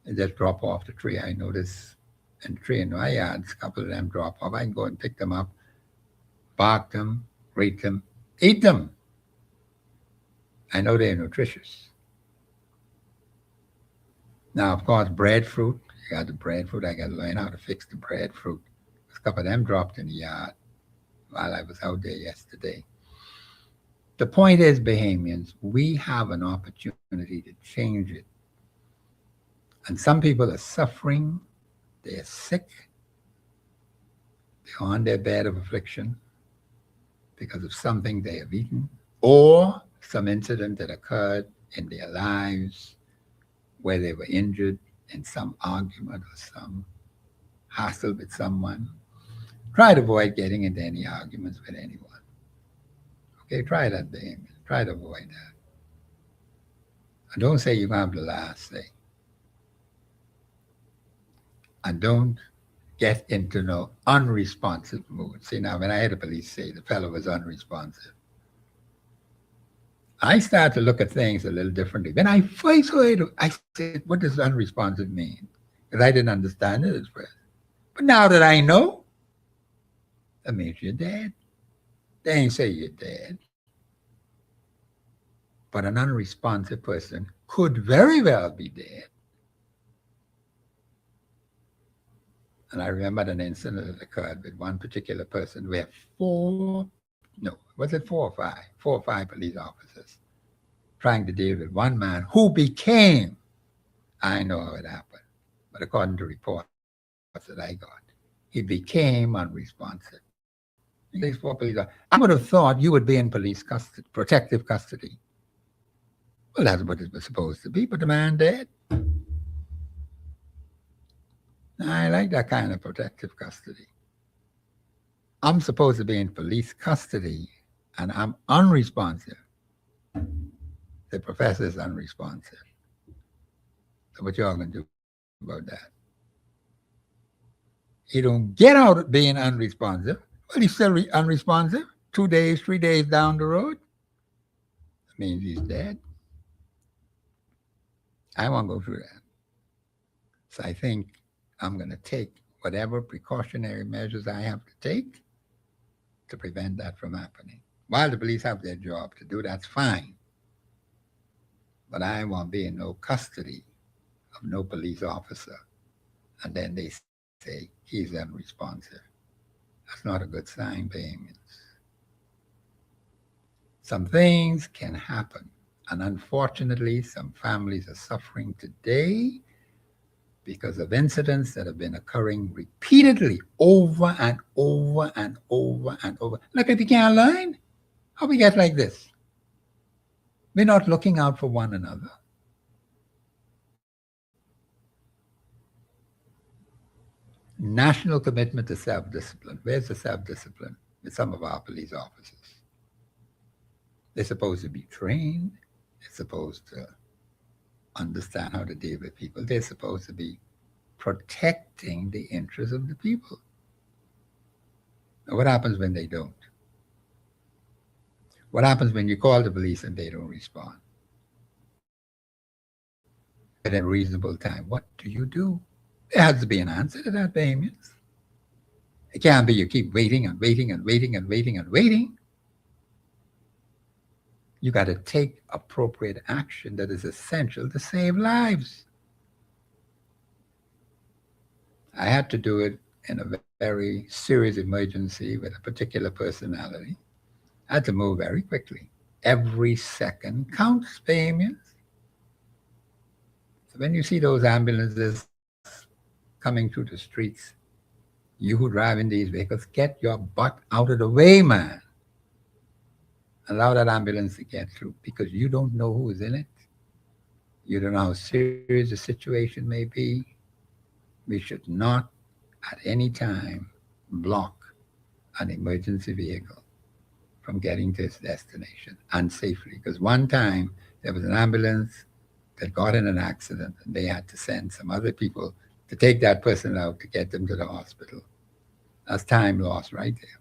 They just drop off the tree. I notice in the tree in my yard, a couple of them drop off. I can go and pick them up, bark them, grate them, eat them. I know they're nutritious. Now, of course, breadfruit. You got the breadfruit. I got to learn how to fix the breadfruit. A couple of them dropped in the yard while I was out there yesterday. The point is, Bahamians, we have an opportunity to change it. And some people are suffering. They're sick. They're on their bed of affliction because of something they have eaten or some incident that occurred in their lives where they were injured in some argument or some hassle with someone. Try to avoid getting into any arguments with anyone. Okay, try that, Bahamian. Try to avoid that. And don't say you're going to have the last say. And don't get into no unresponsive mood. See, now, when I had the police say the fellow was unresponsive, I started to look at things a little differently. When I first heard it, I said, what does unresponsive mean? Because I didn't understand it at first. But now that I know, that means you're dead. They ain't say you're dead. But an unresponsive person could very well be dead. And I remember an incident that occurred with one particular person where four or five police officers trying to deal with one man who became, I know how it happened, but according to reports that I got, he became unresponsive. These four police officers, I would have thought you would be in police custody, protective custody. Well, that's what it was supposed to be, but the man dead. I like that kind of protective custody. I'm supposed to be in police custody and I'm unresponsive. The professor is unresponsive. So what y'all gonna do about that? He don't get out of being unresponsive. Well, he's still unresponsive. 2 days, 3 days down the road. That means he's dead. I won't go through that. So I think I'm going to take whatever precautionary measures I have to take to prevent that from happening. While the police have their job to do, that's fine. But I won't be in no custody of no police officer. And then they say he's unresponsive. That's not a good sign, Bahamians. Some things can happen. And unfortunately, some families are suffering today because of incidents that have been occurring repeatedly over and over and over and over. Look, if you can't learn, how we get like this? We're not looking out for one another. National commitment to self-discipline. Where's the self-discipline with some of our police officers? They're supposed to be trained. They're supposed to understand how to deal with people. They're supposed to be protecting the interests of the people. Now, what happens when they don't? What happens when you call the police and they don't respond? Within a reasonable time, what do? There has to be an answer to that, Bahamians. It can't be you keep waiting and waiting and waiting and waiting and waiting. You got to take appropriate action that is essential to save lives. I had to do it in a very serious emergency with a particular personality. I had to move very quickly. Every second counts, Bahamians. So when you see those ambulances coming through the streets, you who drive in these vehicles, get your butt out of the way, man. Allow that ambulance to get through because you don't know who is in it. You don't know how serious the situation may be. We should not at any time block an emergency vehicle from getting to its destination unsafely. Because one time there was an ambulance that got in an accident and they had to send some other people to take that person out to get them to the hospital. That's time lost right there.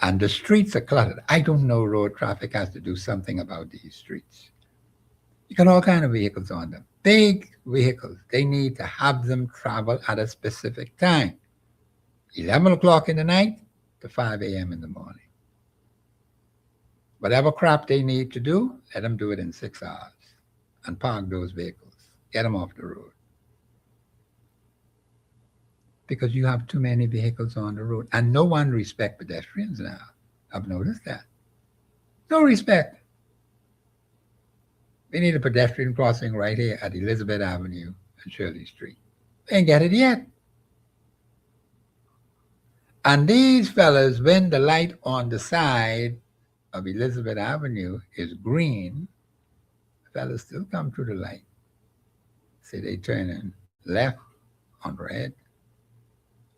And the streets are cluttered. I don't know, road traffic has to do something about these streets. You got all kinds of vehicles on them. Big vehicles. They need to have them travel at a specific time. 11 o'clock in the night to 5 a.m. in the morning. Whatever crap they need to do, let them do it in 6 hours. and park those vehicles. Get them off the road. Because you have too many vehicles on the road. And no one respects pedestrians now. I've noticed that. No respect. We need a pedestrian crossing right here at Elizabeth Avenue and Shirley Street. They ain't get it yet. And these fellas, when the light on the side of Elizabeth Avenue is green, fellas still come through the light. Say they turn in left on red.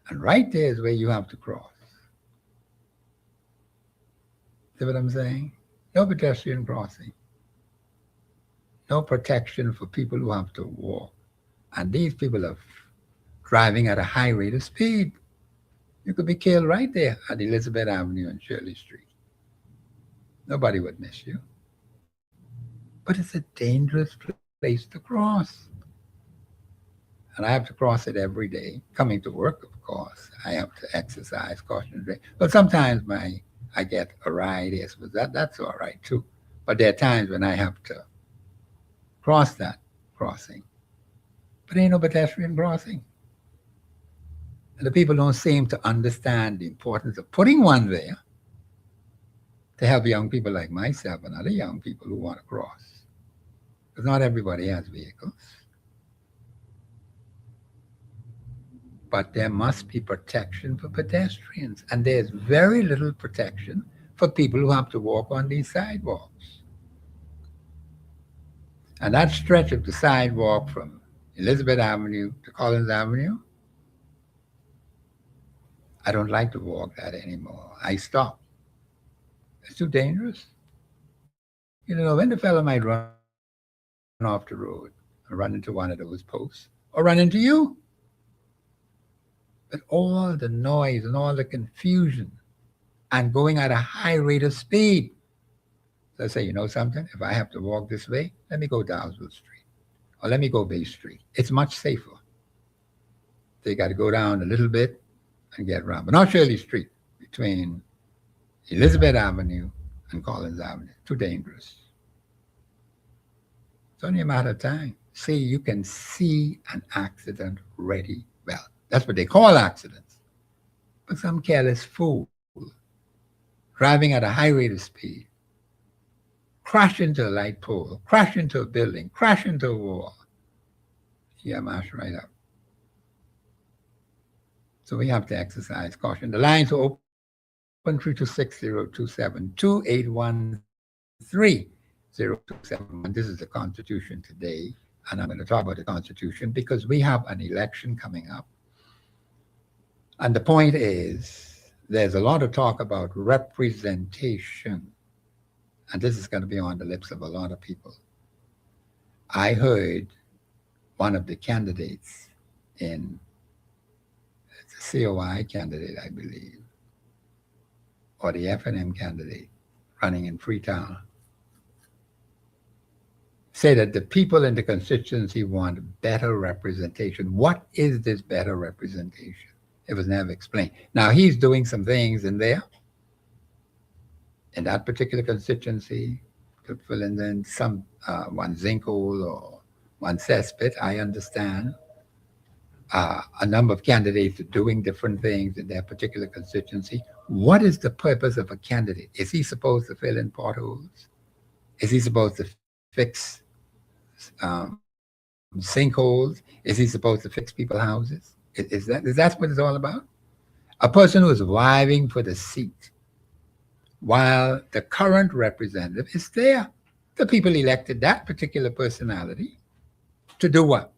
And right there is where you have to cross. See what I'm saying? No pedestrian crossing. No protection for people who have to walk. And these people are driving at a high rate of speed. You could be killed right there at Elizabeth Avenue and Shirley Street. Nobody would miss you. But it's a dangerous place to cross. And I have to cross it every day. Coming to work, of course, I have to exercise caution. But sometimes I get a ride, yes, but that's all right too. But there are times when I have to cross that crossing. But ain't no pedestrian crossing. And the people don't seem to understand the importance of putting one there to help young people like myself and other young people who want to cross. Because not everybody has vehicles. But there must be protection for pedestrians. And there's very little protection for people who have to walk on these sidewalks. And that stretch of the sidewalk from Elizabeth Avenue to Collins Avenue, I don't like to walk that anymore. I stop. It's too dangerous. You know, when the fellow might run off the road or run into one of those posts or run into you. But all the noise and all the confusion and going at a high rate of speed. So I say, you know something? If I have to walk this way, let me go Dowsville Street or let me go Bay Street. It's much safer. They got to go down a little bit and get around. But not Shirley Street between Elizabeth Avenue and Collins Avenue. Too dangerous. It's only a matter of time. See, you can see an accident ready well. That's what they call accidents. But some careless fool driving at a high rate of speed, crash into a light pole, crash into a building, crash into a wall. Yeah, mash right up. So we have to exercise caution. The lines are open 326-0272-813-027. This is the Constitution today, and I'm going to talk about the Constitution because we have an election coming up. And the point is, there's a lot of talk about representation, and this is going to be on the lips of a lot of people. I heard one of the candidates in the COI candidate, I believe, or the FNM candidate running in Freetown, say that the people in the constituency want better representation. What is this better representation? It was never explained. Now, he's doing some things in there, in that particular constituency, to fill in some one sinkhole or one cesspit. I understand. A number of candidates are doing different things in their particular constituency. What is the purpose of a candidate? Is he supposed to fill in potholes? Is he supposed to fix sinkholes? Is he supposed to fix people's houses? Is that what it's all about? A person who is vying for the seat while the current representative is there. The people elected that particular personality to do what?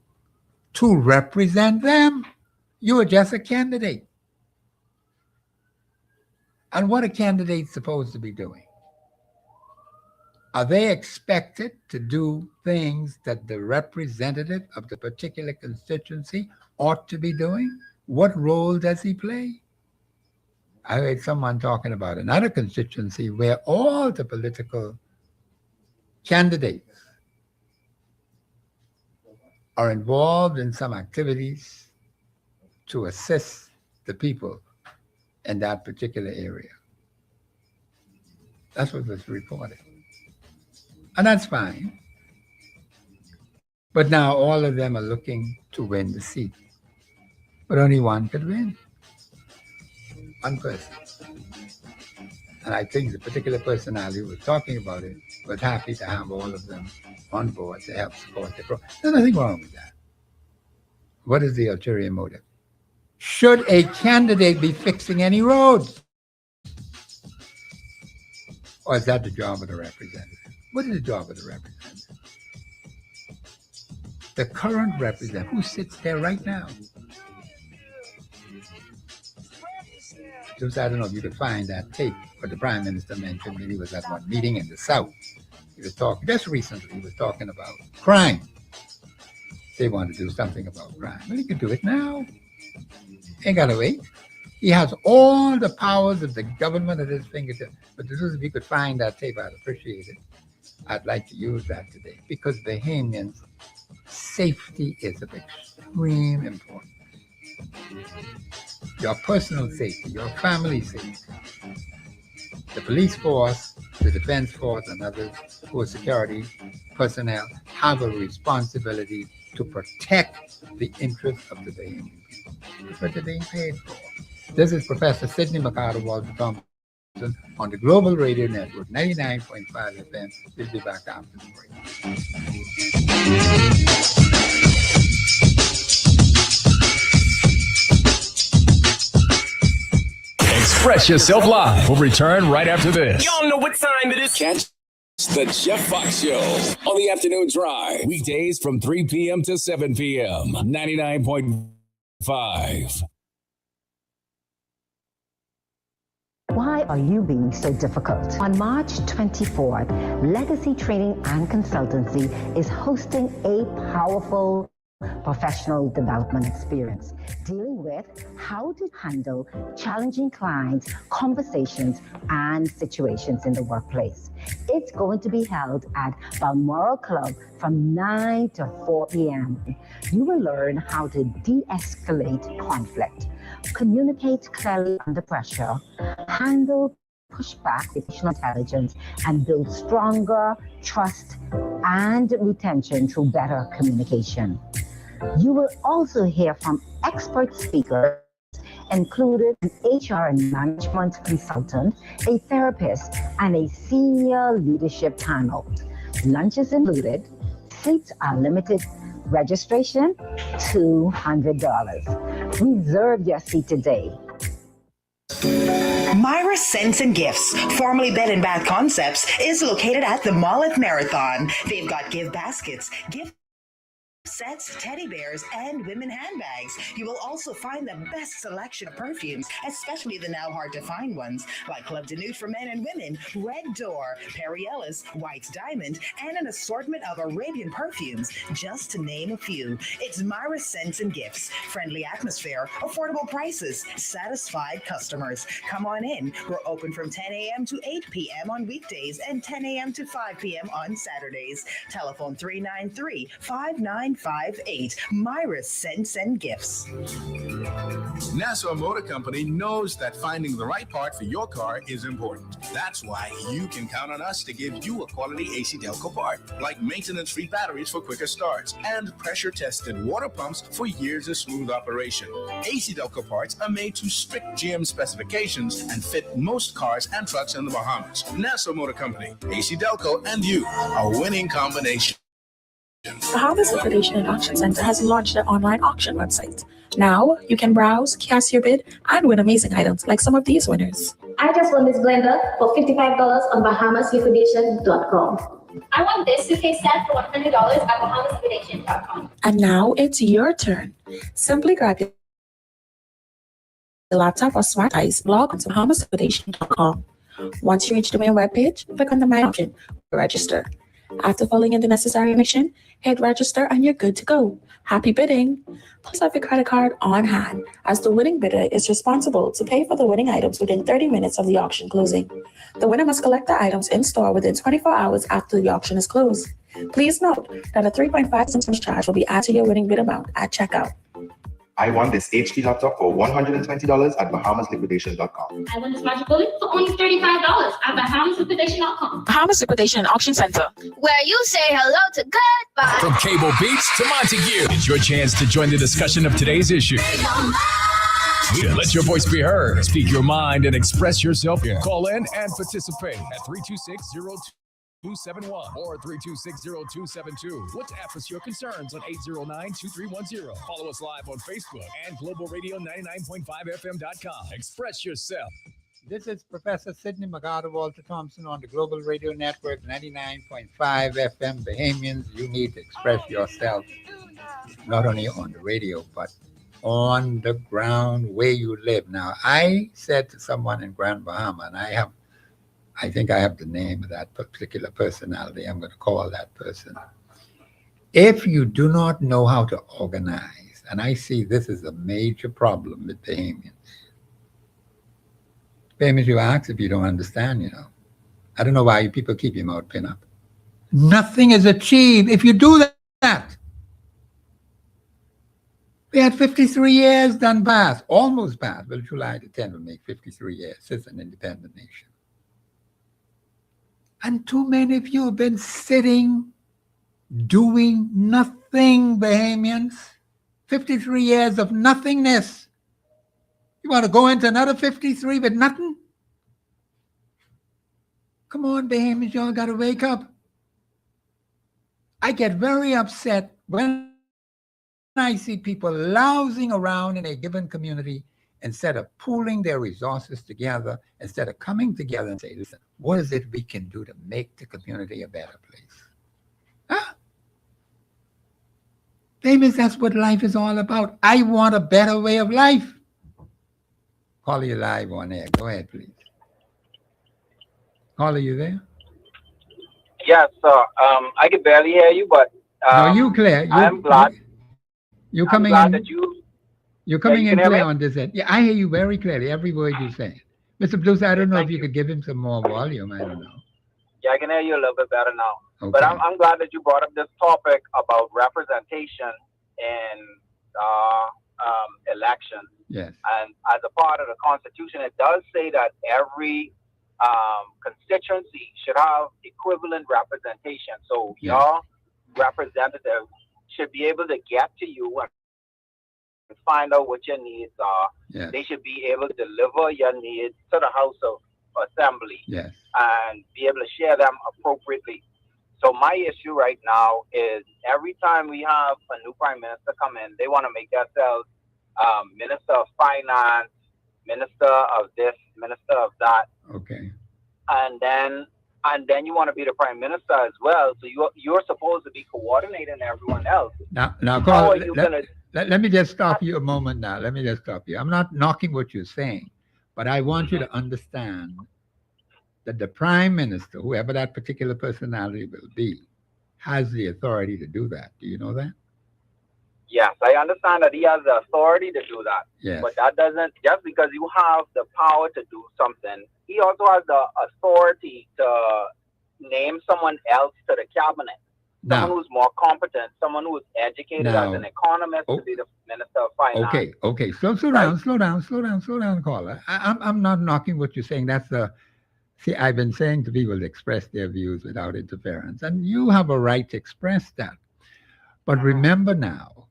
To represent them. You are just a candidate. And what are candidates supposed to be doing? Are they expected to do things that the representative of the particular constituency ought to be doing? What role does he play? I heard someone talking about another constituency where all the political candidates are involved in some activities to assist the people in that particular area. That's what was reported. And that's fine. But now all of them are looking to win the seat. But only one could win. One person. And I think the particular personality who was talking about it was happy to have all of them on board to help support the program. There's nothing wrong with that. What is the ulterior motive? Should a candidate be fixing any roads? Or is that the job of the representative? What is the job of the representative? The current representative, who sits there right now? Just, I don't know if you could find that tape, but the Prime Minister mentioned when he was at one meeting in the South. He was talking, just recently, he was talking about crime. They want to do something about crime. Well, he could do it now. Ain't got to wait. He has all the powers of the government at his fingertips. But this is, if you could find that tape, I'd appreciate it. I'd like to use that today because Bahamians' safety is of extreme importance. Your personal safety, your family safety. The police force, the defense force, and others who are security personnel have a responsibility to protect the interests of the Bahamian people. That's what they're being paid for. This is Professor Sidney McCarter, Walter Thompson, on the Global Radio Network, 99.5 FM. We'll be back after the break. Express Yourself Live will return right after this. Y'all know what time it is. Catch the Jeff Fox Show on the afternoon drive. Weekdays from 3 p.m. to 7 p.m. 99.5. Why are you being so difficult? On March 24th, Legacy Training and Consultancy is hosting a powerful professional development experience dealing with how to handle challenging clients, conversations, and situations in the workplace. It's going to be held at Balmoral Club from 9 to 4 p.m. You will learn how to de-escalate conflict, communicate clearly under pressure, handle pushback with emotional intelligence, and build stronger trust and retention through better communication. You will also hear from expert speakers, including an HR and management consultant, a therapist, and a senior leadership panel. Lunch is included. Seats are limited. Registration, $200. Reserve your seat today. Myra Scents and Gifts, formerly Bed & Bath Concepts, is located at the Mall at Marathon. They've got gift baskets, gift sets, teddy bears, and women handbags. You will also find the best selection of perfumes, especially the now hard to find ones like Club de Nude for men and women, Red Door, Perry Ellis, White Diamond, and an assortment of Arabian perfumes, just to name a few. It's Myra Scents and Gifts. Friendly atmosphere, affordable prices, satisfied customers. Come on in. We're open from 10 a.m. to 8 p.m. on weekdays and 10 a.m. to 5 p.m. on Saturdays. Telephone 393-5958. Myra Scents and Gifts. Nassau Motor Company knows that finding the right part for your car is important. That's why you can count on us to give you a quality AC Delco part, like maintenance-free batteries for quicker starts and pressure-tested water pumps for years of smooth operation. AC Delco parts are made to strict GM specifications and fit most cars and trucks in the Bahamas. Nassau Motor Company, AC Delco, and you, a winning combination. Bahamas Liquidation and Auction Center has launched an online auction website. Now you can browse, cast your bid, and win amazing items like some of these winners. I just won this blender for $55 on BahamasLiquidation.com. I won this suitcase set for $100 at BahamasLiquidation.com. And now it's your turn. Simply grab your laptop or smart device, log on to BahamasLiquidation.com. Once you reach the main webpage, click on the My option, register. After filling in the necessary information, hit register and you're good to go. Happy bidding! Please have your credit card on hand, as the winning bidder is responsible to pay for the winning items within 30 minutes of the auction closing. The winner must collect the items in store within 24 hours after the auction is closed. Please note that a 3.5 cents charge will be added to your winning bid amount at checkout. I want this HP laptop for $120 at BahamasLiquidation.com. I want this magic bullet for only $35 at BahamasLiquidation.com. Bahamas Liquidation Auction Center. Where you say hello to goodbye. From cable beats to Montague, it's your chance to join the discussion of today's issue. Let your voice be heard. Speak your mind and express yourself. Call in and participate at 326-0271 or 326-0272. WhatsApp us your concerns on 809-2310. Follow us live on Facebook and globalradio99.5fm.com. Express yourself. This is Professor Sidney Walter Thompson on the Global Radio Network, 99.5 FM. Bahamians, you need to express yourself, not only on the radio, but on the ground where you live. Now, I said to someone in Grand Bahama, and I think I have the name of that particular personality. I'm going to call that person. If you do not know how to organize, and I see this is a major problem with Bahamians. Bahamians, you ask if you don't understand, you know. I don't know why you people keep your mouth pinned up. Nothing is achieved if you do that. We had 53 years done past, almost past. Well, July the 10th will make 53 years since an independent nation. And too many of you have been sitting, doing nothing, Bahamians. 53 years of nothingness. You want to go into another 53 with nothing? Come on, Bahamians, y'all got to wake up. I get very upset when I see people lousing around in a given community instead of pooling their resources together, instead of coming together and say, listen, what is it we can do to make the community a better place? Huh? Famous, that's what life is all about. I want a better way of life. Caller, you live on air. Go ahead, please. Caller, you there? Yes, sir. I can barely hear you, but no, you clear. I'm glad. You're coming I'm in. glad that You're coming you in can hear clear me? on this end. Yeah, I hear you very clearly. Every word you're saying. Mr. Blues, I don't know if you could give him some more volume. I don't know. Yeah, I can hear you a little bit better now. Okay. But I'm glad that you brought up this topic about representation in elections. Yes. And as a part of the Constitution, it does say that every constituency should have equivalent representation. So your representative should be able to get to you and find out what your needs are. Yes. They should be able to deliver your needs to the House of Assembly. Yes. And be able to share them appropriately. So my issue right now is every time we have a new prime minister come in, they want to make themselves Minister of Finance, Minister of this, Minister of that. Okay. And then you want to be the prime minister as well. So you're supposed to be coordinating everyone else. Now, How Carl, are you gonna? let me just stop you a moment now. Let me just stop you. I'm not knocking what you're saying, but I want you to understand that the prime minister, whoever that particular personality will be, has the authority to do that. Do you know that? Yes, I understand that he has the authority to do that. Yes. But that doesn't, just because you have the power to do something, he also has the authority to name someone else to the cabinet. Someone who's more competent, someone who's educated as an economist to be the Minister of Finance. Okay. Slow down, caller. I'm not knocking what you're saying. That's see, I've been saying to people to express their views without interference, and you have a right to express that. But remember now,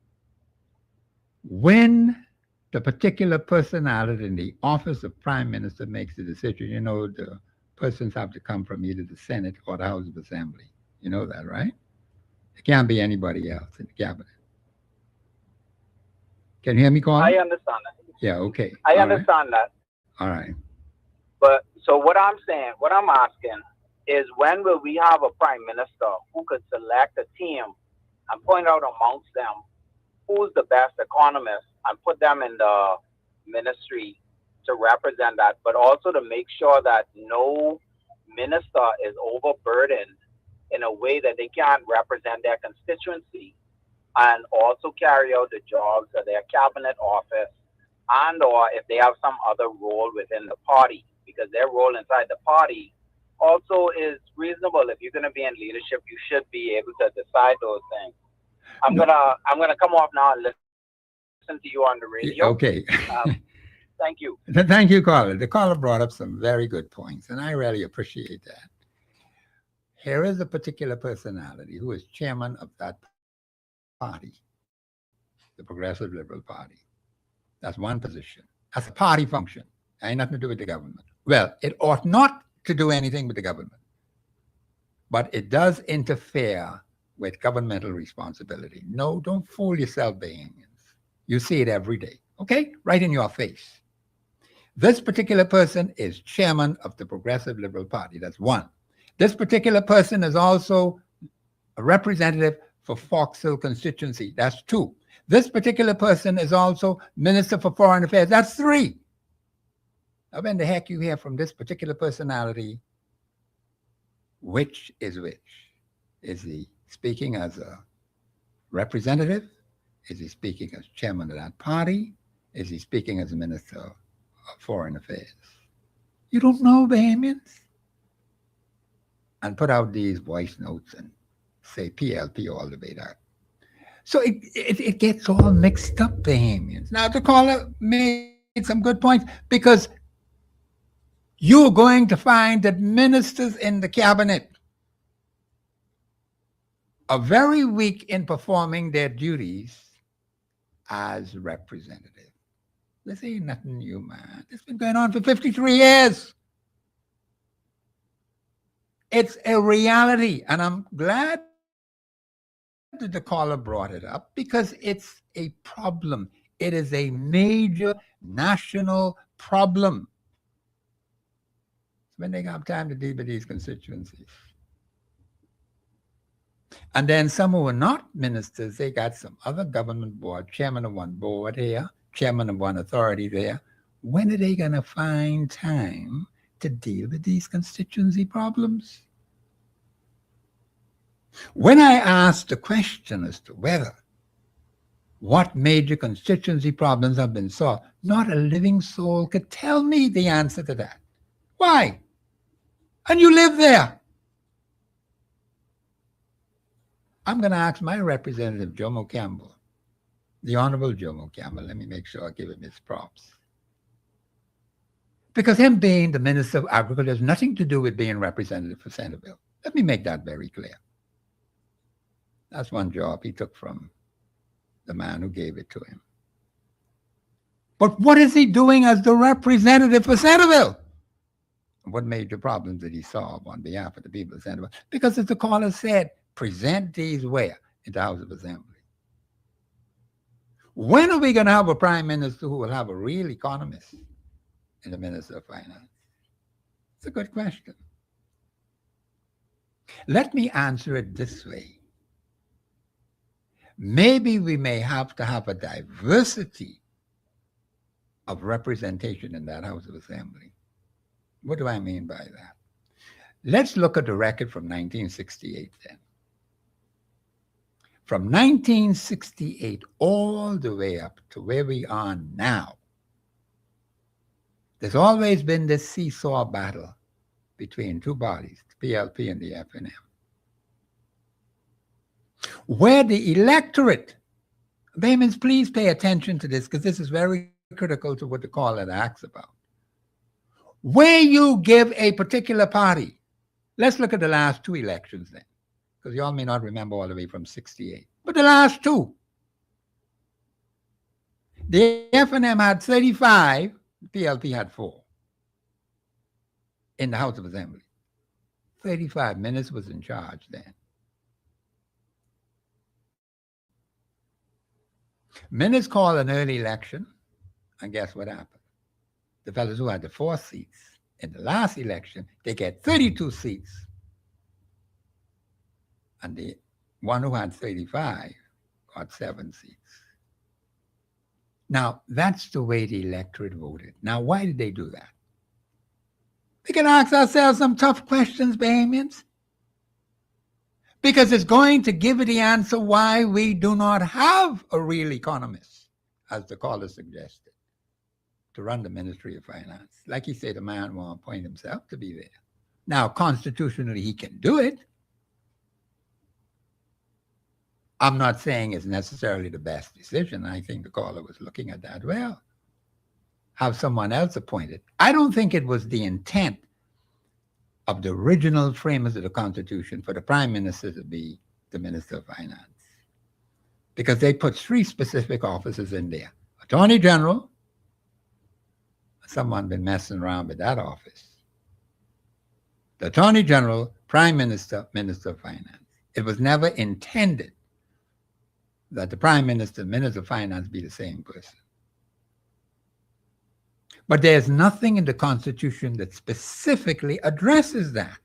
when the particular personality in the office of prime minister makes the decision, you know, the persons have to come from either the Senate or the House of Assembly. You know that, right? It can't be anybody else in the cabinet. Can you hear me, Colin? I understand that. Yeah, okay. I understand that. All right. But so what I'm asking is, when will we have a prime minister who could select a team and point out amongst them who's the best economist and put them in the ministry to represent that, but also to make sure that no minister is overburdened in a way that they can't represent their constituency and also carry out the jobs of their cabinet office, and or if they have some other role within the party, because their role inside the party also is reasonable. If you're going to be in leadership, you should be able to decide those things. I'm gonna come off now and listen to you on the radio. Okay. Thank you. Thank you, caller. The caller brought up some very good points, and I really appreciate that. Here is a particular personality who is chairman of that party, the Progressive Liberal Party. That's one position. That's a party function. Ain't nothing to do with the government. Well, it ought not to do anything with the government, but it does interfere with governmental responsibility. No, don't fool yourself, Bahamians. You see it every day, okay? Right in your face. This particular person is chairman of the Progressive Liberal Party. That's one. This particular person is also a representative for Fox Hill constituency. That's two. This particular person is also Minister for Foreign Affairs. That's three. Now, when the heck you hear from this particular personality, which is which? Is he speaking as a representative? Is he speaking as chairman of that party? Is he speaking as a Minister of Foreign Affairs? You don't know, Bahamians? And put out these voice notes and say PLP all the way down. So it gets all mixed up, Bahamians. Now, the caller made some good points, because you're going to find that ministers in the cabinet are very weak in performing their duties as representatives. This ain't nothing new, man. It's been going on for 53 years. It's a reality, and I'm glad that the caller brought it up, because it's a problem. It is a major national problem. When they have time to deal with these constituencies. And then some who are not ministers, they got some other government board, chairman of one board here, chairman of one authority there. When are they going to find time to deal with these constituency problems? When I asked the question as to whether what major constituency problems have been solved, not a living soul could tell me the answer to that. Why? And you live there. I'm going to ask my representative, Jomo Campbell, the Honorable Jomo Campbell. Let me make sure I give him his props. Because him being the Minister of Agriculture has nothing to do with being representative for Centerville. Let me make that very clear. That's one job he took from the man who gave it to him. But what is he doing as the representative for Centerville? What major problems did he solve on behalf of the people of Centerville? Because as the caller said, present these where? In the House of Assembly. When are we going to have a prime minister who will have a real economist in the Minister of Finance? It's a good question. Let me answer it this way. Maybe we may have to have a diversity of representation in that House of Assembly. What do I mean by that? Let's look at the record from 1968 then. From 1968 all the way up to where we are now, there's always been this seesaw battle between two bodies, the PLP and the FNM, where the electorate, Bahamians, please pay attention to this, because this is very critical to what the caller asks about. Where you give a particular party, let's look at the last two elections then, because you all may not remember all the way from 68, but the last two. The FNM had 35, PLP had 4 in the House of Assembly. 35 minutes was in charge then. Minutes called an early election, and guess what happened? The fellows who had the 4 seats in the last election, they get 32 seats. And the one who had 35 got 7 seats. Now, that's the way the electorate voted. Now, why did they do that? We can ask ourselves some tough questions, Bahamians. Because it's going to give you the answer why we do not have a real economist, as the caller suggested, to run the Ministry of Finance. Like he said, the man won't appoint himself to be there. Now, constitutionally, he can do it. I'm not saying it's necessarily the best decision. I think the caller was looking at that. Well, have someone else appointed. I don't think it was the intent of the original framers of the Constitution for the Prime Minister to be the Minister of Finance, because they put 3 specific offices in there. Attorney General, someone been messing around with that office. The Attorney General, Prime Minister, Minister of Finance. It was never intended that the Prime Minister, Minister of Finance be the same person. But there's nothing in the Constitution that specifically addresses that.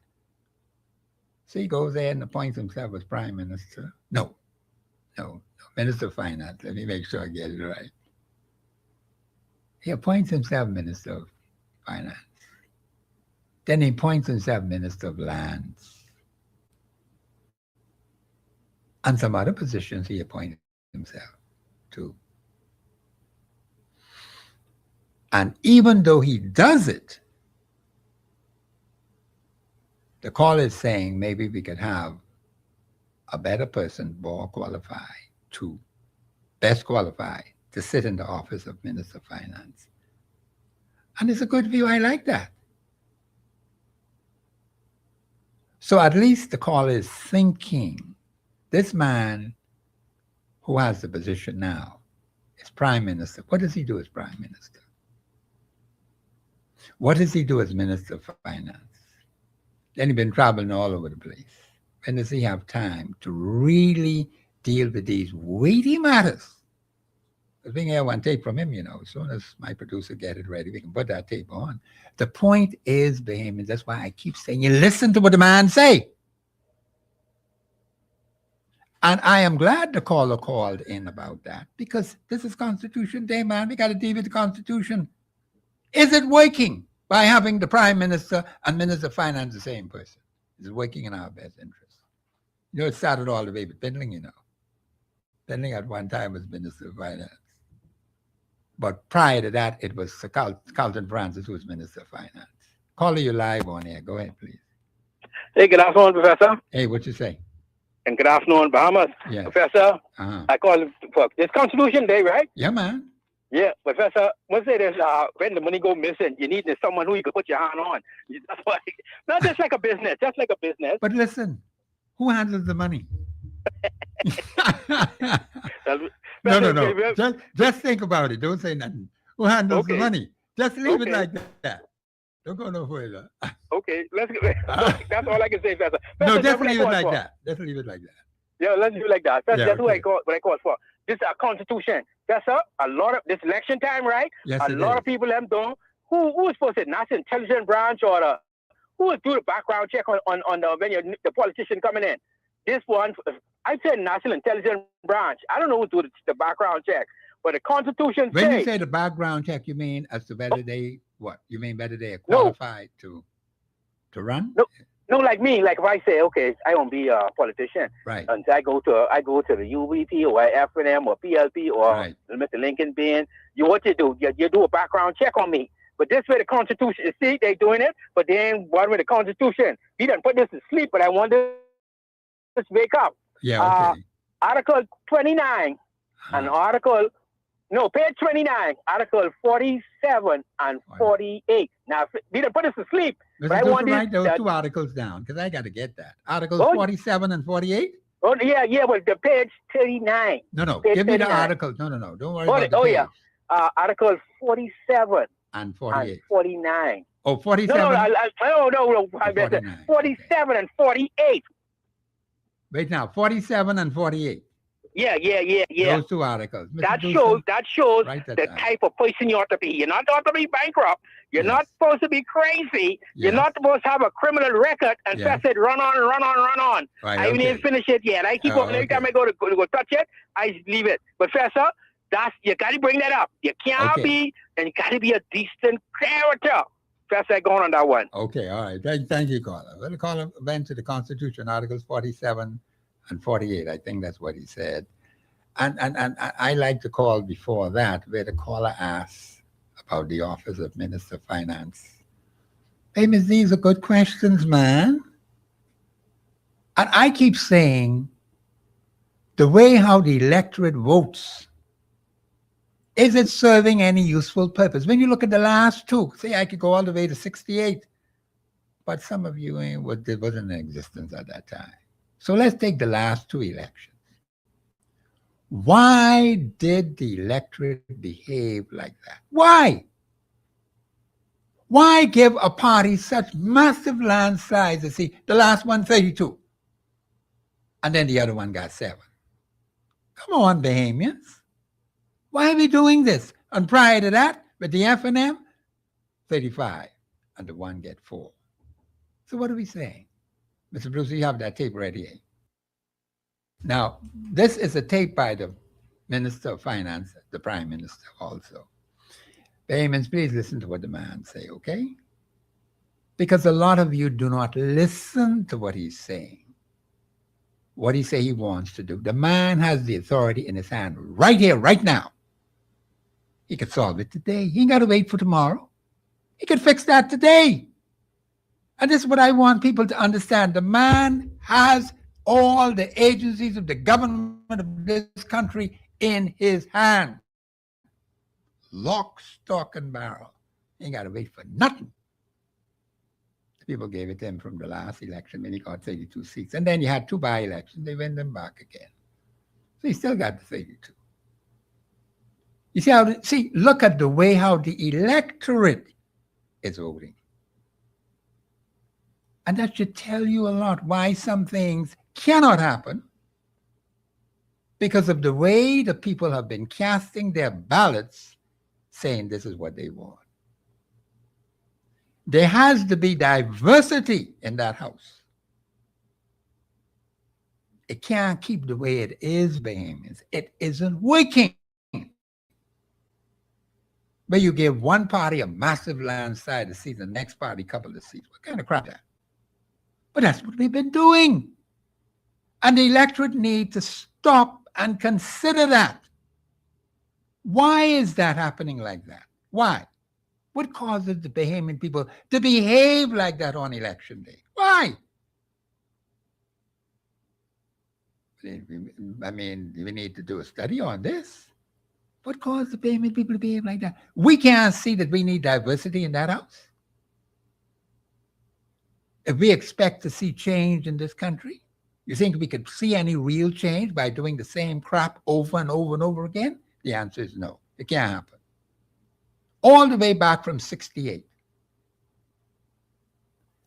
So he goes there and appoints himself as Prime Minister. No, Minister of Finance. Let me make sure I get it right. He appoints himself Minister of Finance. Then he appoints himself Minister of Lands. And some other positions he appointed himself to. And even though he does it, the call is saying maybe we could have a better person, more qualified, best qualified to sit in the office of Minister of Finance. And it's a good view. I like that. So at least the call is thinking, this man who has the position now is Prime Minister. What does he do as Prime Minister? What does he do as Minister of Finance? Then he's been traveling all over the place. When does he have time to really deal with these weighty matters? Because we can hear one tape from him, as soon as my producer get it ready, we can put that tape on. The point is, Bahamians, that's why I keep saying, you listen to what the man say. And I am glad the caller called in about that, because this is Constitution Day, man. We got to deal with the Constitution. Is it working by having the Prime Minister and Minister of Finance the same person? Is it working in our best interest? It started all the way with Pendling, Pendling at one time was Minister of Finance. But prior to that, it was Carlton Francis who was Minister of Finance. Caller, you live on air. Go ahead, please. Hey, good afternoon, Professor. Hey, what you say? And good afternoon, Bahamas. Yes. Professor, I call it for it's Constitution Day, right? Yeah, man. Yeah, Professor, let's say there's when the money go missing, you need someone who you can put your hand on. That's why, not just like a business, just like a business. But listen, who handles the money? No. Just think about it. Don't say nothing. Who handles the money? Just leave it like that. Don't go no further. Okay, let's get that's all I can say, Professor. No, just leave it like that. Just leave it like that. Yeah, let's do it like that. That's okay. what I call for. This is a Constitution. That's a lot of this election time, right? Yes, a lot of people have done. Who is supposed to national intelligence branch or who will do the background check on the when the politician coming in? This one, I said national intelligence branch. I don't know who do the background check, but the Constitution when says, you say the background check, you mean as to whether they what? You mean whether they are qualified to run? No, like me, like if I say, okay, I won't be a politician, right? And I go to the UVP or FNM or PLP or Mr. Lincoln Bean. What you do? You do a background check on me. But this way the Constitution, you see, they doing it. But then what with the Constitution? He done put this to sleep, but I want this to wake up. Yeah. Okay. Article 29 and page 29, Article 47 and 48. Now, we done put us to sleep. But I want to write those 2 articles down because I got to get that. Articles 47 and 48? Oh, yeah, but the page 39. No. Page Give me 39. the articles. No. Don't worry about the page. Yeah. Article 47 and 48. And 49. Oh, 47? No. 47 and 48. Wait now, 47 and 48. Yeah. Those 2 articles. That shows the type of person you ought to be. You're not ought to be bankrupt. You're not supposed to be crazy. You're not supposed to have a criminal record and press it, run on. Right, I haven't even finished it yet. I keep on every time I go touch it, I leave it. But Professor, you got to bring that up. You can't be, and you got to be a decent character. Professor, going on that one. Okay, all right. Thank you, caller. We'll call him then to the Constitution, Articles 47 and 48. I think that's what he said. And I like to call before that, where the caller asks about the office of Minister of Finance. Hey, Miss, these are good questions, man. And I keep saying The way how the electorate votes, is it serving any useful purpose? When you look at the last two, say I could go all the way to 68, but some of you it wasn't in existence at that time. So let's take the last two elections. Why did the electorate behave like that? Why? Why give a party such massive landslides? You see, the last one, 32. And then the other one got 7. Come on, Bahamians. Why are we doing this? And prior to that, with the F&M, 35. And the one get 4. So what are we saying? Mr. Bruce, you have that tape ready. Eh? Now, this is a tape by the Minister of Finance, the Prime Minister also. Bahamians, please listen to what the man say, okay? Because a lot of you do not listen to what he's saying. What he say he wants to do. The man has the authority in his hand right here, right now. He could solve it today. He ain't got to wait for tomorrow. He could fix that today. And this is what I want people to understand. The man has all the agencies of the government of this country in his hand. Lock, stock, and barrel. He ain't got to wait for nothing. The people gave it to him from the last election when he got 32 seats. And then you had 2 by-elections. They went them back again. So he still got the 32. You see how, look at the way how the electorate is voting. And that should tell you a lot why some things cannot happen because of the way the people have been casting their ballots saying this is what they want. There has to be diversity in that house. It can't keep the way it is, Bahamians. It isn't working. But you give one party a massive landslide to see the next party a couple of seats. What kind of crap is that? But that's what we've been doing. And the electorate need to stop and consider that. Why is that happening like that? Why? What causes the Bahamian people to behave like that on election day? Why? I mean, we need to do a study on this. What caused the Bahamian people to behave like that? We can't see that we need diversity in that house. If we expect to see change in this country, you think we could see any real change by doing the same crap over and over and over again? The answer is no. It can't happen. All the way back from 68,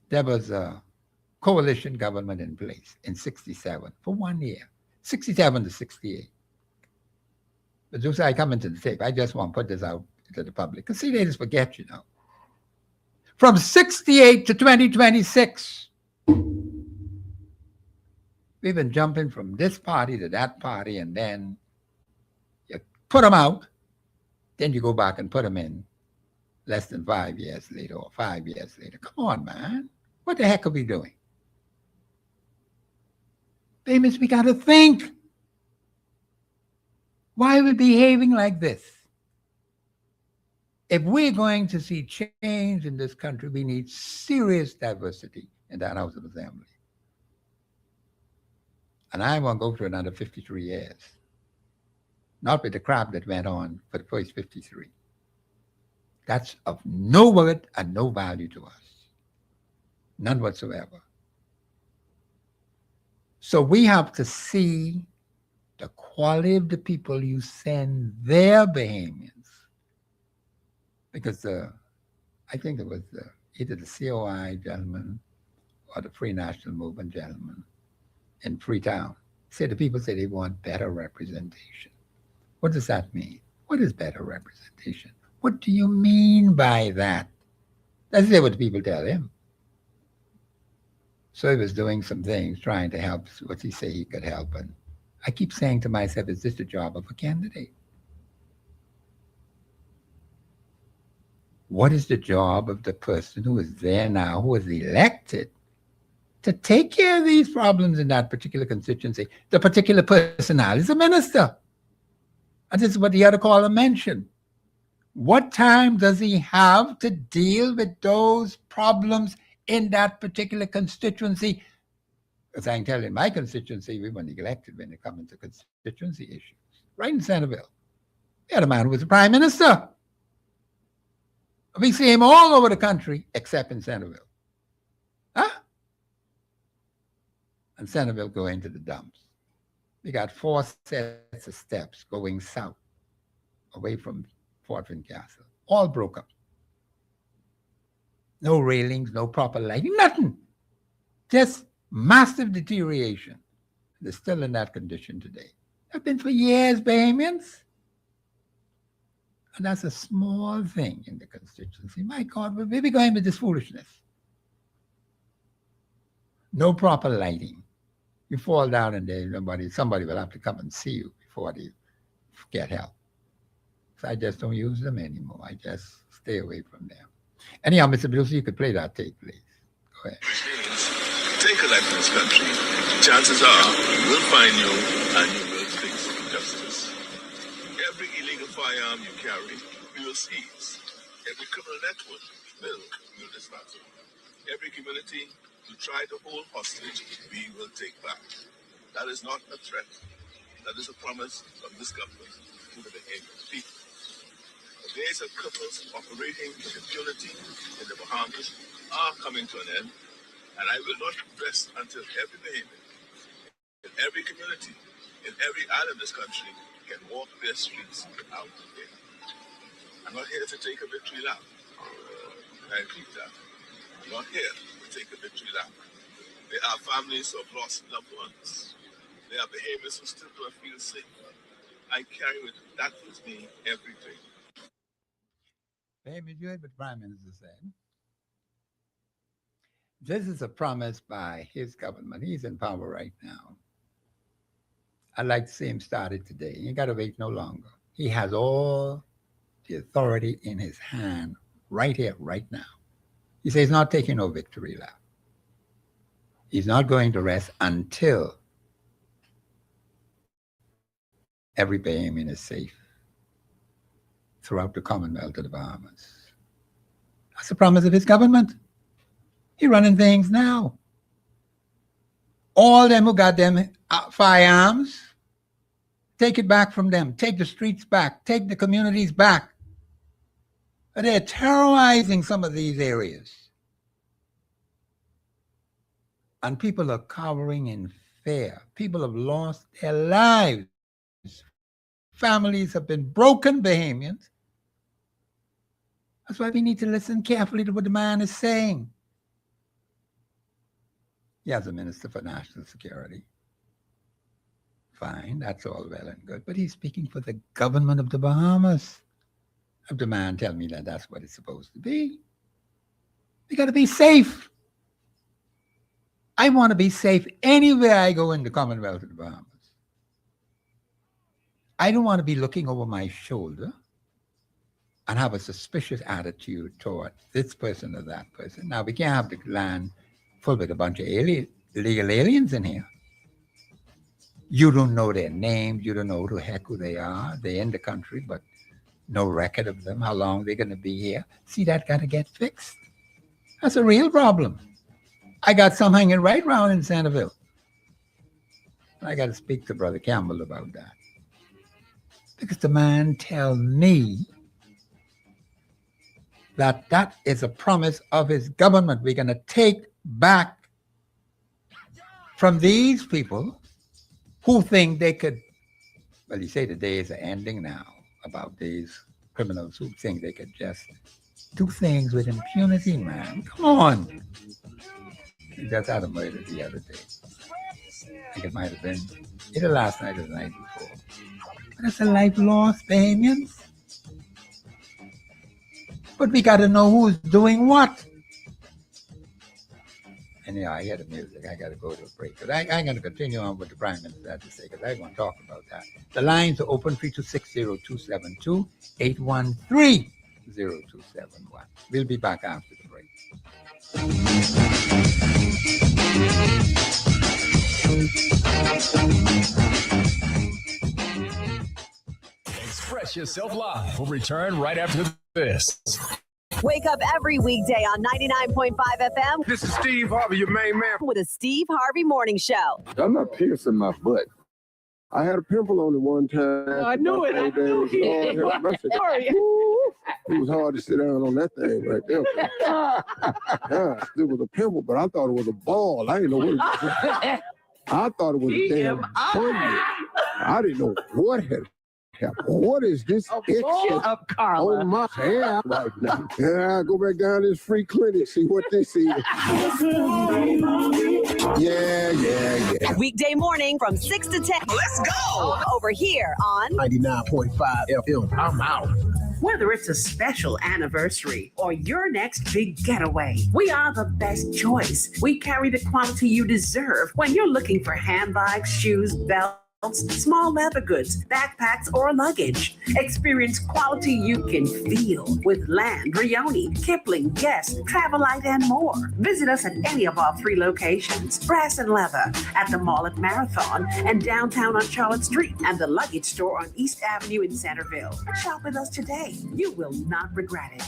there was a coalition government in place in 67 for 1 year, 67 to 68. But just I come into the tape, I just want to put this out to the public. Because see, they just forget, you know. From 68 to 2026, we've been jumping from this party to that party, and then you put them out, then you go back and put them in less than 5 years later or 5 years later. Come on, man. What the heck are we doing? Famous, we got to think. Why are we behaving like this? If we're going to see change in this country, we need serious diversity in that House of Assembly. And I won't go through another 53 years. Not with the crap that went on for the first 53. That's of no worth and no value to us. None whatsoever. So we have to see the quality of the people you send their Bahamians. Because I think it was either the COI gentleman or the Free National Movement gentleman in Freetown. The people say they want better representation. What does that mean? What is better representation? What do you mean by that? That's what the people tell him. So he was doing some things, trying to help what he say he could help. And I keep saying to myself, is this the job of a candidate? What is the job of the person who is there now, who is elected to take care of these problems in that particular constituency? The particular personality is a minister. And this is what the other caller mentioned. What time does he have to deal with those problems in that particular constituency Because I can tell you, in my constituency, we were neglected when it comes to constituency issues. Right in Centerville. We had a man who was the prime minister. We see him all over the country, except in Centerville. Huh? And Centerville go into the dumps. We got 4 sets of steps going south, away from Fort Castle. All broke up. No railings, no proper lighting, nothing. Just massive deterioration. They're still in that condition today. Have been for years, Bahamians. And that's a small thing in the constituency. My God, where are we going with this foolishness? No proper lighting. You fall down and there, somebody will have to come and see you before they get help. So I just don't use them anymore. I just stay away from them. Anyhow, Mr. Bruce, you could play that tape, please. Go ahead. Take a life in this country. Chances are we'll find you and you will face justice. Every illegal firearm you carry, we will seize. Every criminal network we will dismantle. Every community you try to hold hostage, we will take back. That is not a threat. That is a promise of this government to the Bahamian people. The days of criminals operating with impunity in the Bahamas are coming to an end, and I will not rest until every Bahamian, in every community, in every island of this country can walk their streets without fear. I'm not here to take a victory lap. I repeat that. I'm not here to take a victory lap. There are families of lost loved ones. There are Bahamians who still don't feel safe. I carry that with me every day. Bahamians, you heard what the Prime Minister said. This is a promise by his government. He's in power right now. I'd like to see him start it today. You got to wait no longer. He has all the authority in his hand right here, right now. He says he's not taking no victory lap. He's not going to rest until every Bahamian is safe throughout the Commonwealth of the Bahamas. That's the promise of his government. He's running things now. All them who got them firearms, take it back from them. Take the streets back. Take the communities back. They're terrorizing some of these areas. And people are cowering in fear. People have lost their lives. Families have been broken, Bahamians. That's why we need to listen carefully to what the man is saying. He has a Minister for National Security. Fine, that's all well and good. But he's speaking for the government of the Bahamas. Have the man tell me that that's what it's supposed to be. We got to be safe. I want to be safe anywhere I go in the Commonwealth of the Bahamas. I don't want to be looking over my shoulder and have a suspicious attitude toward this person or that person. Now, we can't have the land full with a bunch of illegal aliens in here. You don't know their names. You don't know who the heck who they are. They're in the country, but no record of them, how long they're going to be here. See, that got to get fixed. That's a real problem. I got some hanging right around in Centerville. I got to speak to Brother Campbell about that. Because the man tell me that that is a promise of his government. We're going to take back from these people who think they could, well, you say the days are ending now about these criminals who think they could just do things with impunity, man. Come on. He just had a murder the other day. I think it might have been either last night or the night before. But it's a life lost, Bahamians. But we got to know who's doing what. Anyhow, I hear the music. I got to go to a break. But I'm going to continue on with the Prime Minister had to say, because I want to talk about that. The lines are open, 326-0272, 813-0271. We'll be back after the break. Express Yourself Live will return right after this. Wake up every weekday on 99.5 FM. This is Steve Harvey, your main man. With a Steve Harvey Morning Show. I'm not piercing my butt. I had a pimple on it one time. I knew it. Sorry. It was hard to sit down on that thing right there. Yeah, it was a pimple, but I thought it was a ball. I didn't know what it was. I thought it was a damn fungus. I didn't know what had happened. What is this itch up, Carla. on my hair right now? Yeah, I go back down to this free clinic, see what they see. Yeah. Weekday morning from 6 to 10. Let's go. Over here on 99.5 FM. I'm out. Whether it's a special anniversary or your next big getaway, we are the best choice. We carry the quality you deserve when you're looking for handbags, shoes, belts, small leather goods, backpacks, or luggage. Experience quality you can feel with Land, Rioni, Kipling, Guess, Travelite, and more. Visit us at any of our 3 locations: Brass and Leather at the mall at Marathon and downtown on Charlotte Street, and the luggage store on East Avenue in Centerville. Shop with us today. You will not regret it.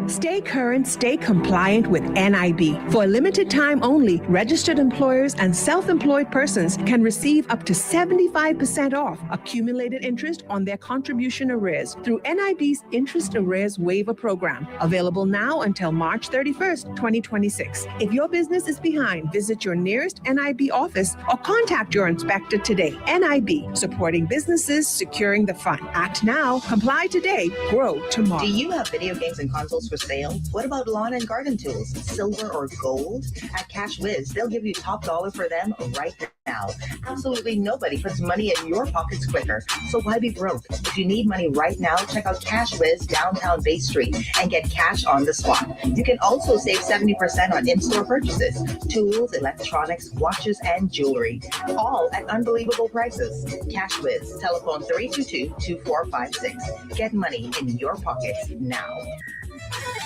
Stay current, stay compliant with NIB. For a limited time only, registered employers and self-employed persons can receive up to 75% off accumulated interest on their contribution arrears through NIB's Interest Arrears Waiver Program, available now until March 31st, 2026. If your business is behind, visit your nearest NIB office or contact your inspector today. NIB, supporting businesses, securing the fund. Act now, comply today, grow tomorrow. Do you have video games and consoles for sale? What about lawn and garden tools, silver or gold? At Cash Whiz, they'll give you top dollar for them right now. Absolutely nobody puts money in your pockets quicker. So why be broke? If you need money right now, check out Cash Whiz downtown Bay Street and get cash on the spot. You can also save 70% on in-store purchases, tools, electronics, watches, and jewelry, all at unbelievable prices. Cash Whiz, telephone 322-2456. Get money in your pockets now.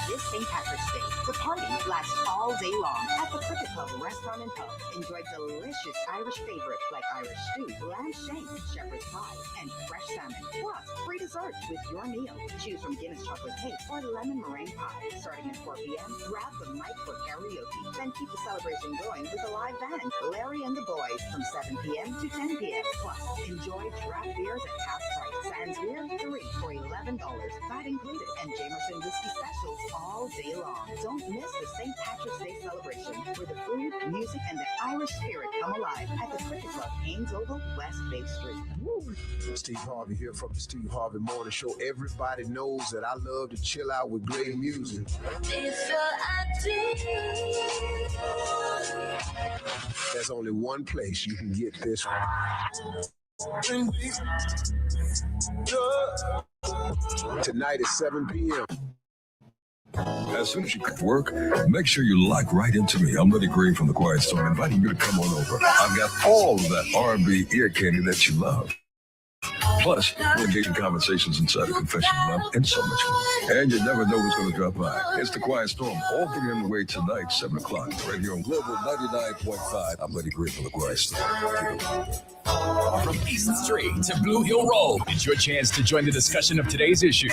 This St. Patrick's Day, the party lasts all day long at the Cricket Club Restaurant and Pub. Enjoy delicious Irish favorites like Irish stew, lamb shank, shepherd's pie, and fresh salmon. Plus, free dessert with your meal. Choose from Guinness chocolate cake or lemon meringue pie. Starting at 4 p.m., grab the mic for karaoke. Then keep the celebration going with a live band, Larry and the Boys, from 7 p.m. to 10 p.m. Plus, enjoy draft beers at half price. Sans beer, 3 for $11, VAT included, and Jameson whiskey specials all day long. Don't miss the St. Patrick's Day celebration, where the food, music, and the Irish spirit come alive at the Cricket Club, Haynes Oval, West Bay Street. Steve Harvey here from the Steve Harvey Morning Show. Everybody knows that I love to chill out with great music. There's only one place you can get this one. Tonight at 7 p.m. As soon as you get to work, make sure you lock right into me. I'm Buddy Green from The Quiet Storm, inviting you to come on over. I've got all of that R&B ear candy that you love. Plus, we're engaging conversations inside a confession love and so much more. And you never know who's going to drop by. It's The Quiet Storm, all three on the way tonight, 7 o'clock, right here on Global 99.5. I'm Buddy Green from The Quiet Storm. From East Street to Blue Hill Road, it's your chance to join the discussion of today's issue.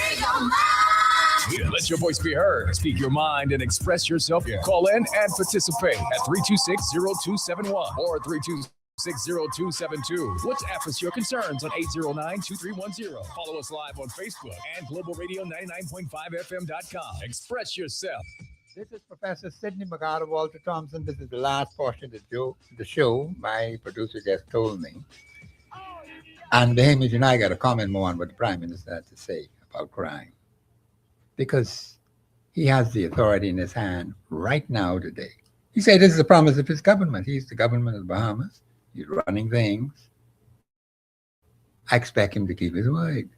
Yeah, let your voice be heard. Speak your mind and express yourself. Call in and participate at 326-0271 or 326-0272. WhatsApp us your concerns on 809-2310. Follow us live on Facebook and globalradio99.5fm.com. Express yourself. This is Professor Sidney McGarter, Walter Thompson. This is the last portion of the show. My producer just told me. And Hamish and I got to comment more on what the Prime Minister had to say about crime. Because he has the authority in his hand right now today. He said this is the promise of his government. He's the government of the Bahamas. He's running things. I expect him to keep his word.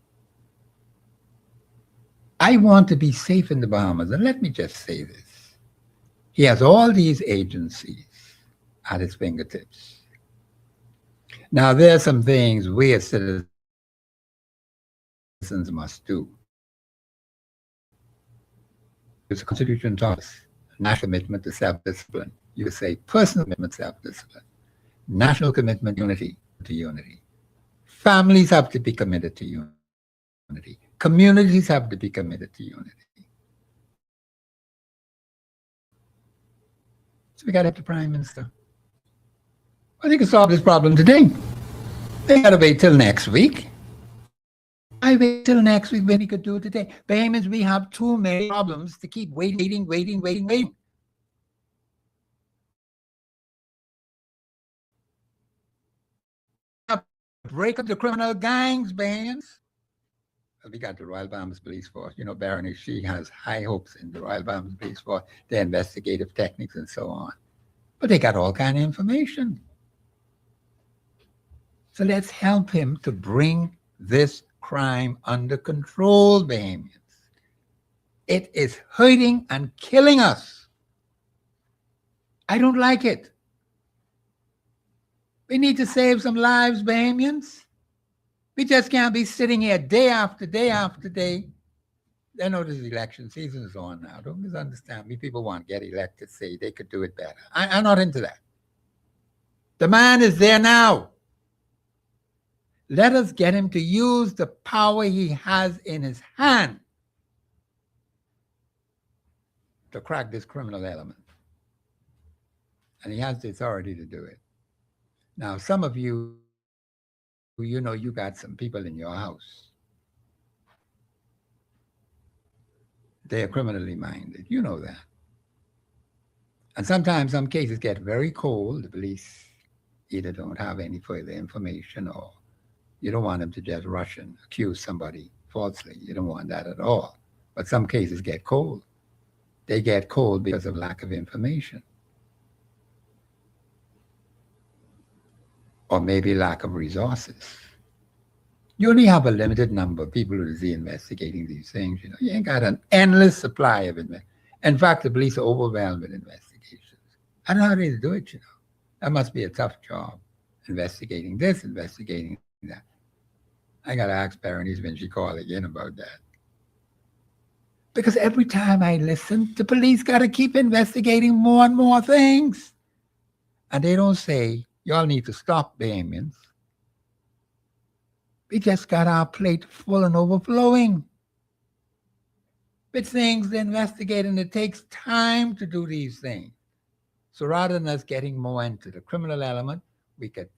I want to be safe in the Bahamas. And let me just say this. He has all these agencies at his fingertips. Now, there are some things we as citizens must do. It's a constitution to us, national commitment to self-discipline. You say personal commitment to self-discipline, national commitment to unity. Families have to be committed to unity. Communities have to be committed to unity. So we got to have the Prime Minister. I think can solve this problem today. They got to wait till next week. I wait till next week when he could do it today. Bahamians, we have too many problems to keep waiting. Break up the criminal gangs, Bahamians. We got the Royal Bahamas Police Force. You know, Baroness, she has high hopes in the Royal Bahamas Police Force, their investigative techniques and so on. But they got all kind of information. So let's help him to bring this crime under control, Bahamians. It is hurting and killing us. I don't like it. We need to save some lives, Bahamians. We just can't be sitting here day after day after day. I know this election season is on now. Don't misunderstand me. People want to get elected, say they could do it better. I'm not into that. The man is there now. Let us get him to use the power he has in his hand to crack this criminal element. And he has the authority to do it. Now, some of you, you know, you got some people in your house. They are criminally minded. You know that. And sometimes some cases get very cold. The police either don't have any further information, or you don't want them to just rush and accuse somebody falsely. You don't want that at all. But some cases get cold. They get cold because of lack of information. Or maybe lack of resources. You only have a limited number of people who are investigating these things. You know, you ain't got an endless supply of it. In fact, the police are overwhelmed with investigations. I don't know how they do it, you know. That must be a tough job, investigating this, investigating that. I got to ask Berenice when she called again about that. Because every time I listen, the police got to keep investigating more and more things. And they don't say, y'all need to stop, Bahamians. We just got our plate full and overflowing with things to investigate, and it takes time to do these things. So rather than us getting more into the criminal element, we could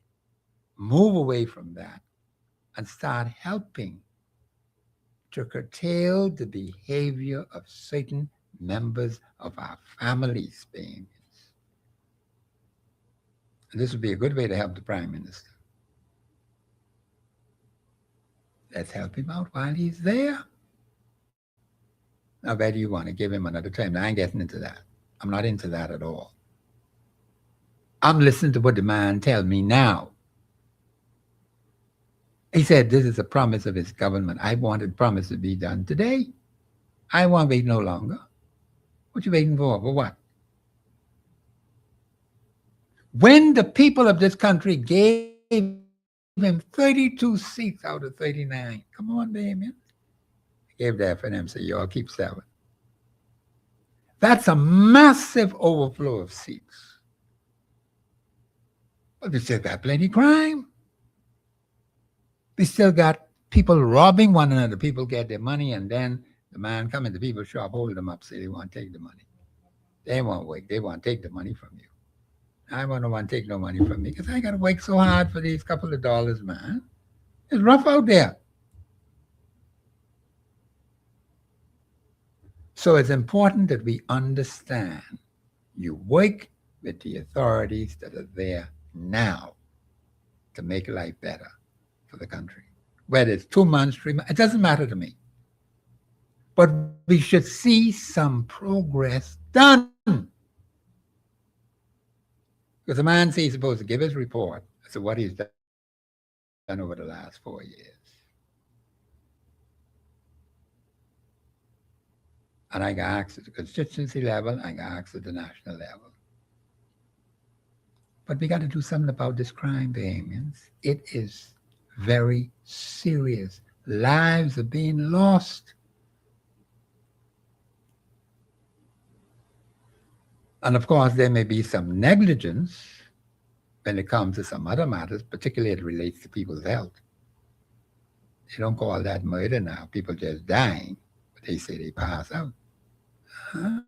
move away from that and start helping to curtail the behavior of certain members of our families, Bahamians. And this would be a good way to help the Prime Minister. Let's help him out while he's there. Now, whether you want to give him another term, I ain't getting into that. I'm not into that at all. I'm listening to what the man tells me now. He said, this is a promise of his government. I wanted promise to be done today. I won't wait no longer. What you waiting for? For what? When the people of this country gave him 32 seats out of 39. Come on, Damien. Gave that for them, so y'all keep 7. That's a massive overflow of seats. But we still got plenty of crime. We still got people robbing one another. People get their money, and then the man come in the people's shop, hold them up, say they want to take the money. They won't wait. They want to take the money from you. I don't want to take no money from me because I got to work so hard for these couple of dollars, man. It's rough out there. So it's important that we understand you work with the authorities that are there now to make life better for the country. Whether it's 2 months, 3 months, it doesn't matter to me. But we should see some progress done. Because the man says he's supposed to give his report as to what he's done over the last 4 years. And I got asked at the constituency level, I got asked at the national level. But we got to do something about this crime, Bahamians. It is very serious. Lives are being lost. And of course, there may be some negligence when it comes to some other matters, particularly it relates to people's health. They don't call that murder now. People just dying, but they say they pass out. Huh?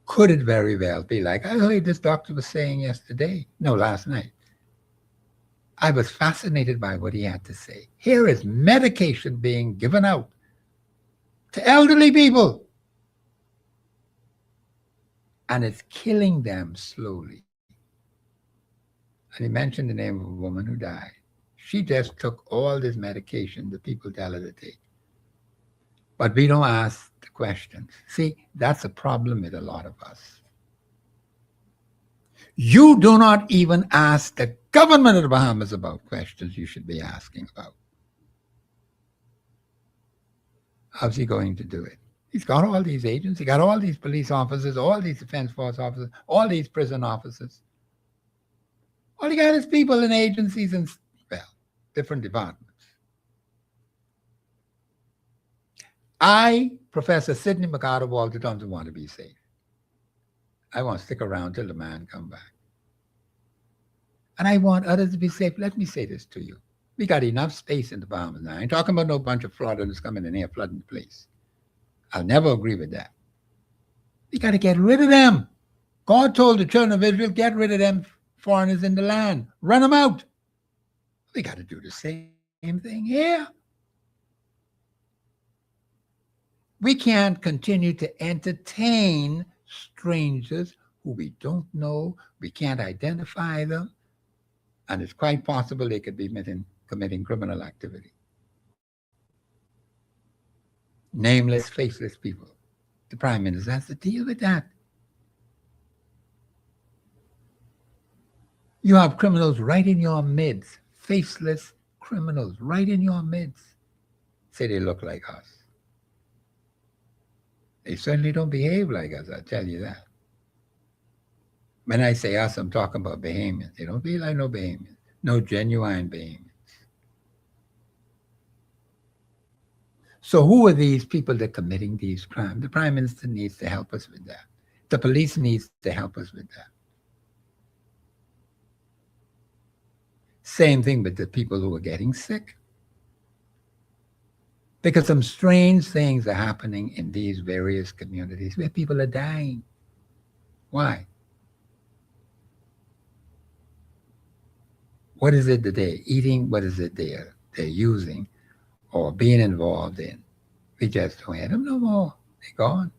Could it very well be like I heard this doctor was saying last night. I was fascinated by what he had to say. Here is medication being given out to elderly people, and it's killing them slowly. And he mentioned the name of a woman who died. She just took all this medication that people tell her to take. But we don't ask the questions. See, that's a problem with a lot of us. You do not even ask the government of the Bahamas about questions you should be asking about. How's he going to do it? He's got all these agents. He got all these police officers, all these defense force officers, all these prison officers. All he got is people in agencies and, well, different departments. I, Professor Sidney McCarter Walter Thompson, want to be safe. I want to stick around till the man come back. And I want others to be safe. Let me say this to you. We got enough space in the Bahamas now. I ain't talking about no bunch of flooders coming in here flooding the place. I'll never agree with that. We got to get rid of them. God told the children of Israel, get rid of them foreigners in the land. Run them out. We got to do the same thing here. We can't continue to entertain strangers who we don't know. We can't identify them. And it's quite possible they could be committing criminal activity. Nameless, faceless people. The Prime Minister has to deal with that. You have criminals right in your midst, faceless criminals right in your midst. Say they look like us. They certainly don't behave like us, I'll tell you that. When I say us, I'm talking about Bahamians. They don't behave like no Bahamians, no genuine Bahamians. So who are these people that are committing these crimes? The Prime Minister needs to help us with that. The police needs to help us with that. Same thing with the people who are getting sick. Because some strange things are happening in these various communities where people are dying. Why? What is it that they're eating? What is it they're using or being involved in? We just don't have them no more. They're gone.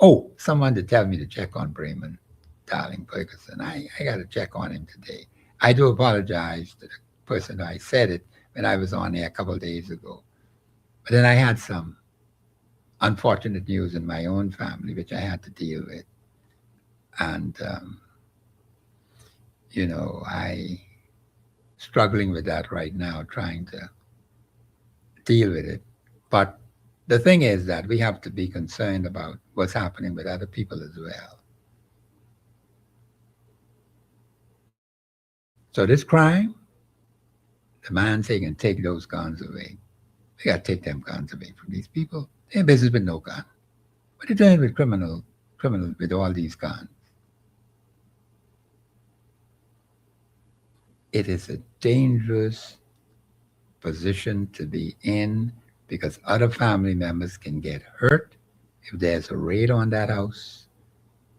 Oh, someone to tell me to check on Bremen, Darling Ferguson. I got to check on him today. I do apologize to the person I said it when I was on there a couple of days ago. But then I had some unfortunate news in my own family, which I had to deal with. And, I struggling with that right now, trying to deal with it. But the thing is that we have to be concerned about what's happening with other people as well. So this crime, the man say can take those guns away. They got to take them guns away from these people. They're in business with no gun. What are they doing with criminals with all these guns? It is a dangerous position to be in because other family members can get hurt if there's a raid on that house.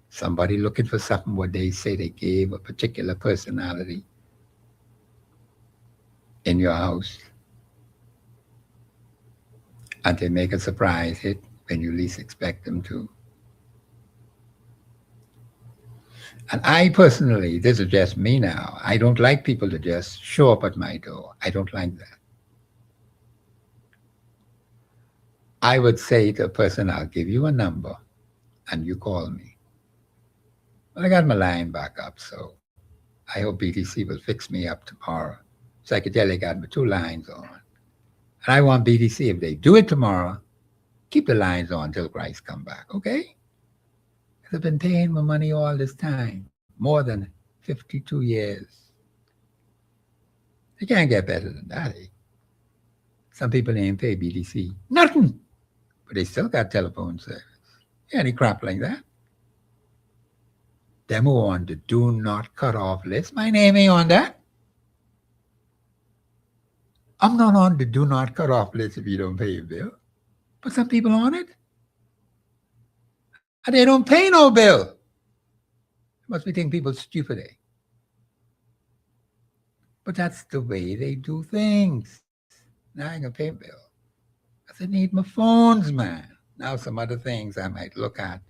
Somebody looking for something what they say they gave a particular personality in your house. And they make a surprise hit when you least expect them to. And I personally, this is just me now, I don't like people to just show up at my door. I don't like that. I would say to a person, I'll give you a number and you call me. Well, I got my line back up, so I hope BTC will fix me up tomorrow. So I could tell they got my 2 lines on. And I want BTC, if they do it tomorrow, keep the lines on till Christ come back, okay? Because I've been paying my money all this time, more than 52 years. They can't get better than that, eh? Some people ain't pay BTC nothing, but they still got telephone service. Any crap like that. Them who on the do not cut off list, my name ain't on that. I'm not on the do not cut off list if you don't pay your bill. But some people on it. And they don't pay no bill. Must be thinking people stupid, eh? But that's the way they do things. Now I ain't gonna pay a bill. I said, need my phones, man. Now some other things I might look at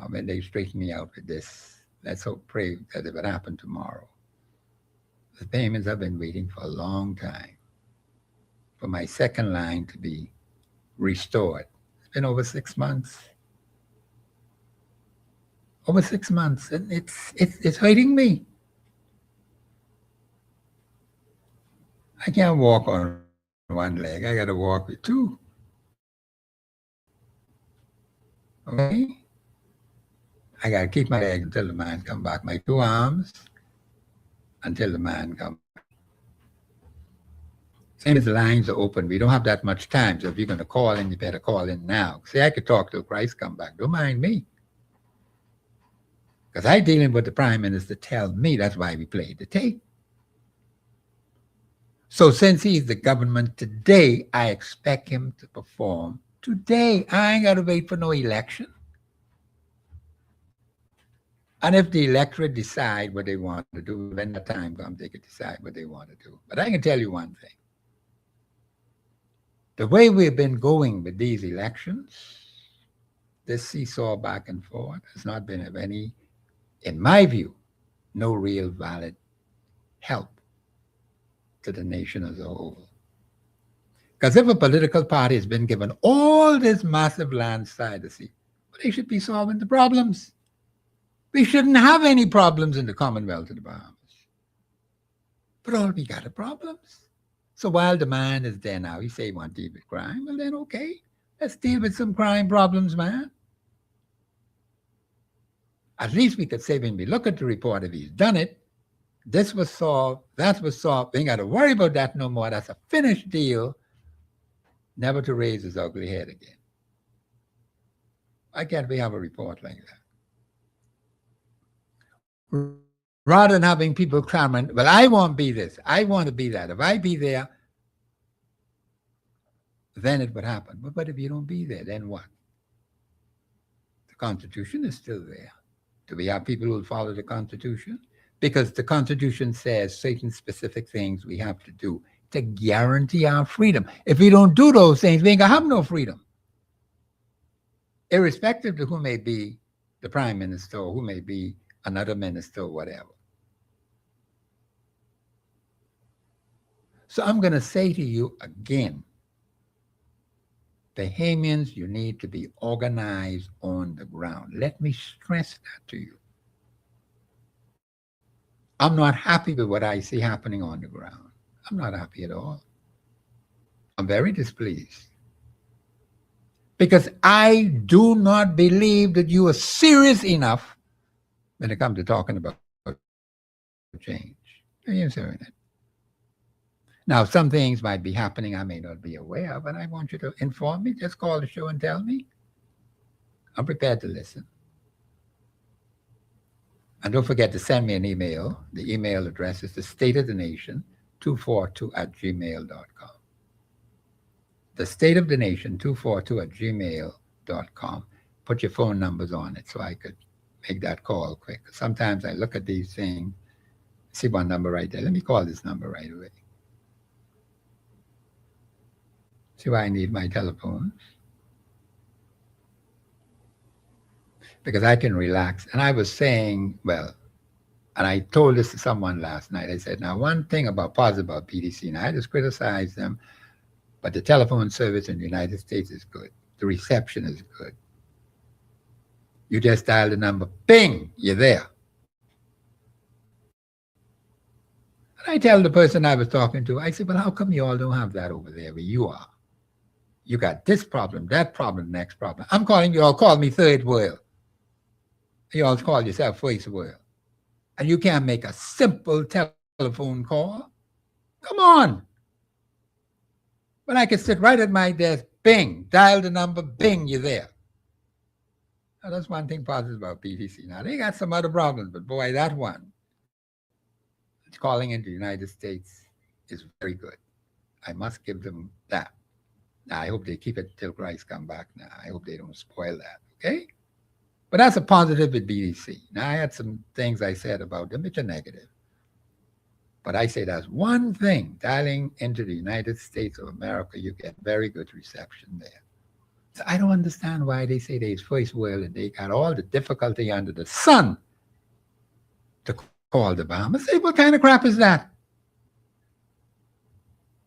when they straighten me out with this. Let's hope, pray that it would happen tomorrow. The payments I've been waiting for a long time for my second line to be restored. It's been over 6 months. Over 6 months, and it's hurting me. I can't walk on one leg. I got to walk with two. Okay? I got to keep my leg until the man come back. My two arms until the man comes back. Same as the lines are open. We don't have that much time. So if you're going to call in, you better call in now. See, I could talk till Christ come back. Don't mind me. Because I dealing with the Prime Minister tell me that's why we played the tape. So since he's the government today, I expect him to perform today. I ain't got to wait for no election. And if the electorate decide what they want to do, when the time comes, they can decide what they want to do. But I can tell you one thing. The way we've been going with these elections, this seesaw back and forth has not been of any, in my view, no real valid help to the nation as a whole. Because if a political party has been given all this massive landslide to see, well, they should be solving the problems. We shouldn't have any problems in the Commonwealth of the Bahamas. But all we got are problems. So while the man is there now, he say he want to deal with crime, well then okay, let's deal with some crime problems, man. At least we could say when we look at the report, if he's done it, this was solved, that was solved, we ain't got to worry about that no more. That's a finished deal, never to raise his ugly head again. Why can't we have a report like that? Rather than having people clamoring, well, I won't be this, I want to be that. If I be there, then it would happen. But if you don't be there, then what? The Constitution is still there. Do we have people who will follow the Constitution? Because the Constitution says certain specific things we have to do to guarantee our freedom. If we don't do those things, we ain't gonna have no freedom. Irrespective of who may be the Prime Minister or who may be another minister or whatever. So I'm gonna say to you again, Bahamians, you need to be organized on the ground. Let me stress that to you. I'm not happy with what I see happening on the ground. I'm not happy at all. I'm very displeased. Because I do not believe that you are serious enough when it comes to talking about change. You're saying it. Now, some things might be happening I may not be aware of, and I want you to inform me. Just call the show and tell me. I'm prepared to listen. And don't forget to send me an email. The email address is thestateofthenation242@gmail.com. Thestateofthenation242@gmail.com. Put your phone numbers on it so I could make that call quick. Sometimes I look at these things, see one number right there. Let me call this number right away. See why I need my telephone? Because I can relax. And I was saying, well, and I told this to someone last night. I said, now one thing about positive about PDC, and I just criticize them, but the telephone service in the United States is good. The reception is good. You just dial the number, bing, you're there. And I tell the person I was talking to, I said, well, how come you all don't have that over there where you are? You got this problem, that problem, next problem. I'm calling you all, call me third world. You all call yourself first world. And you can't make a simple telephone call? Come on. But I can sit right at my desk, bing, dial the number, bing, you're there. Now, that's one thing positive about PTC. Now, they got some other problems, but boy, that one, it's calling into the United States is very good. I must give them that. Now, I hope they keep it till Christ come back now. I hope they don't spoil that, okay? But that's a positive with BDC. Now, I had some things I said about them which are negative. But I say that's one thing. Dialing into the United States of America, you get very good reception there. So I don't understand why they say they're first world and they got all the difficulty under the sun to call the Bahamas. Say, what kind of crap is that?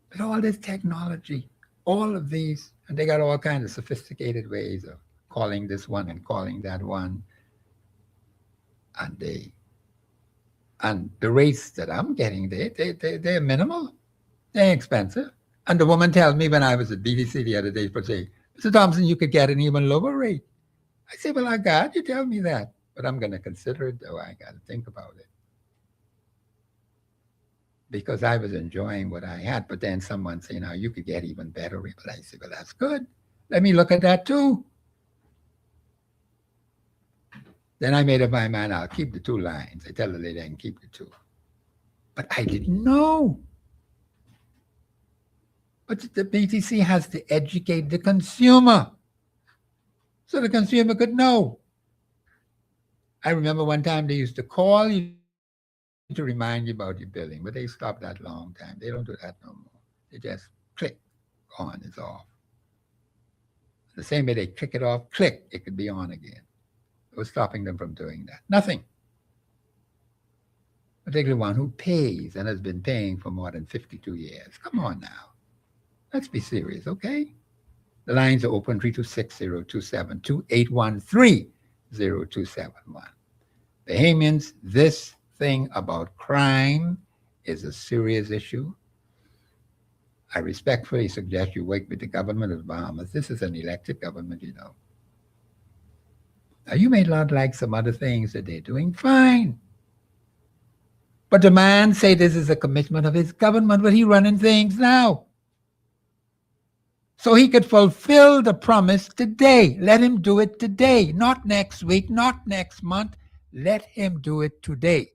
But all this technology, all of these, and they got all kinds of sophisticated ways of calling this one and calling that one. And the rates that I'm getting, they're minimal. They're expensive. And the woman tells me when I was at BDC the other day, but say, Mr. Thompson, you could get an even lower rate. I say, well, I got you tell me that. But I'm going to consider it, though. I got to think about it. Because I was enjoying what I had. But then someone say, now you could get even better rate. But I say, well, that's good. Let me look at that, too. Then I made up my mind, I'll keep the 2 lines. I tell the lady I can keep the 2. But I didn't know. But the BTC has to educate the consumer so the consumer could know. I remember one time they used to call you to remind you about your billing, but they stopped that long time. They don't do that no more. They just click, on, it's off. The same way they click it off, click, it could be on again. It was stopping them from doing that. Nothing. Particularly one who pays and has been paying for more than 52 years. Come on now. Let's be serious, okay? The lines are open 326-027-2813-0271. Bahamians, this thing about crime is a serious issue. I respectfully suggest you work with the government of Bahamas. This is an elected government, you know. Now, you may not like some other things that they're doing, fine. But the man say this is a commitment of his government, but he's running things now. So he could fulfill the promise today. Let him do it today, not next week, not next month. Let him do it today.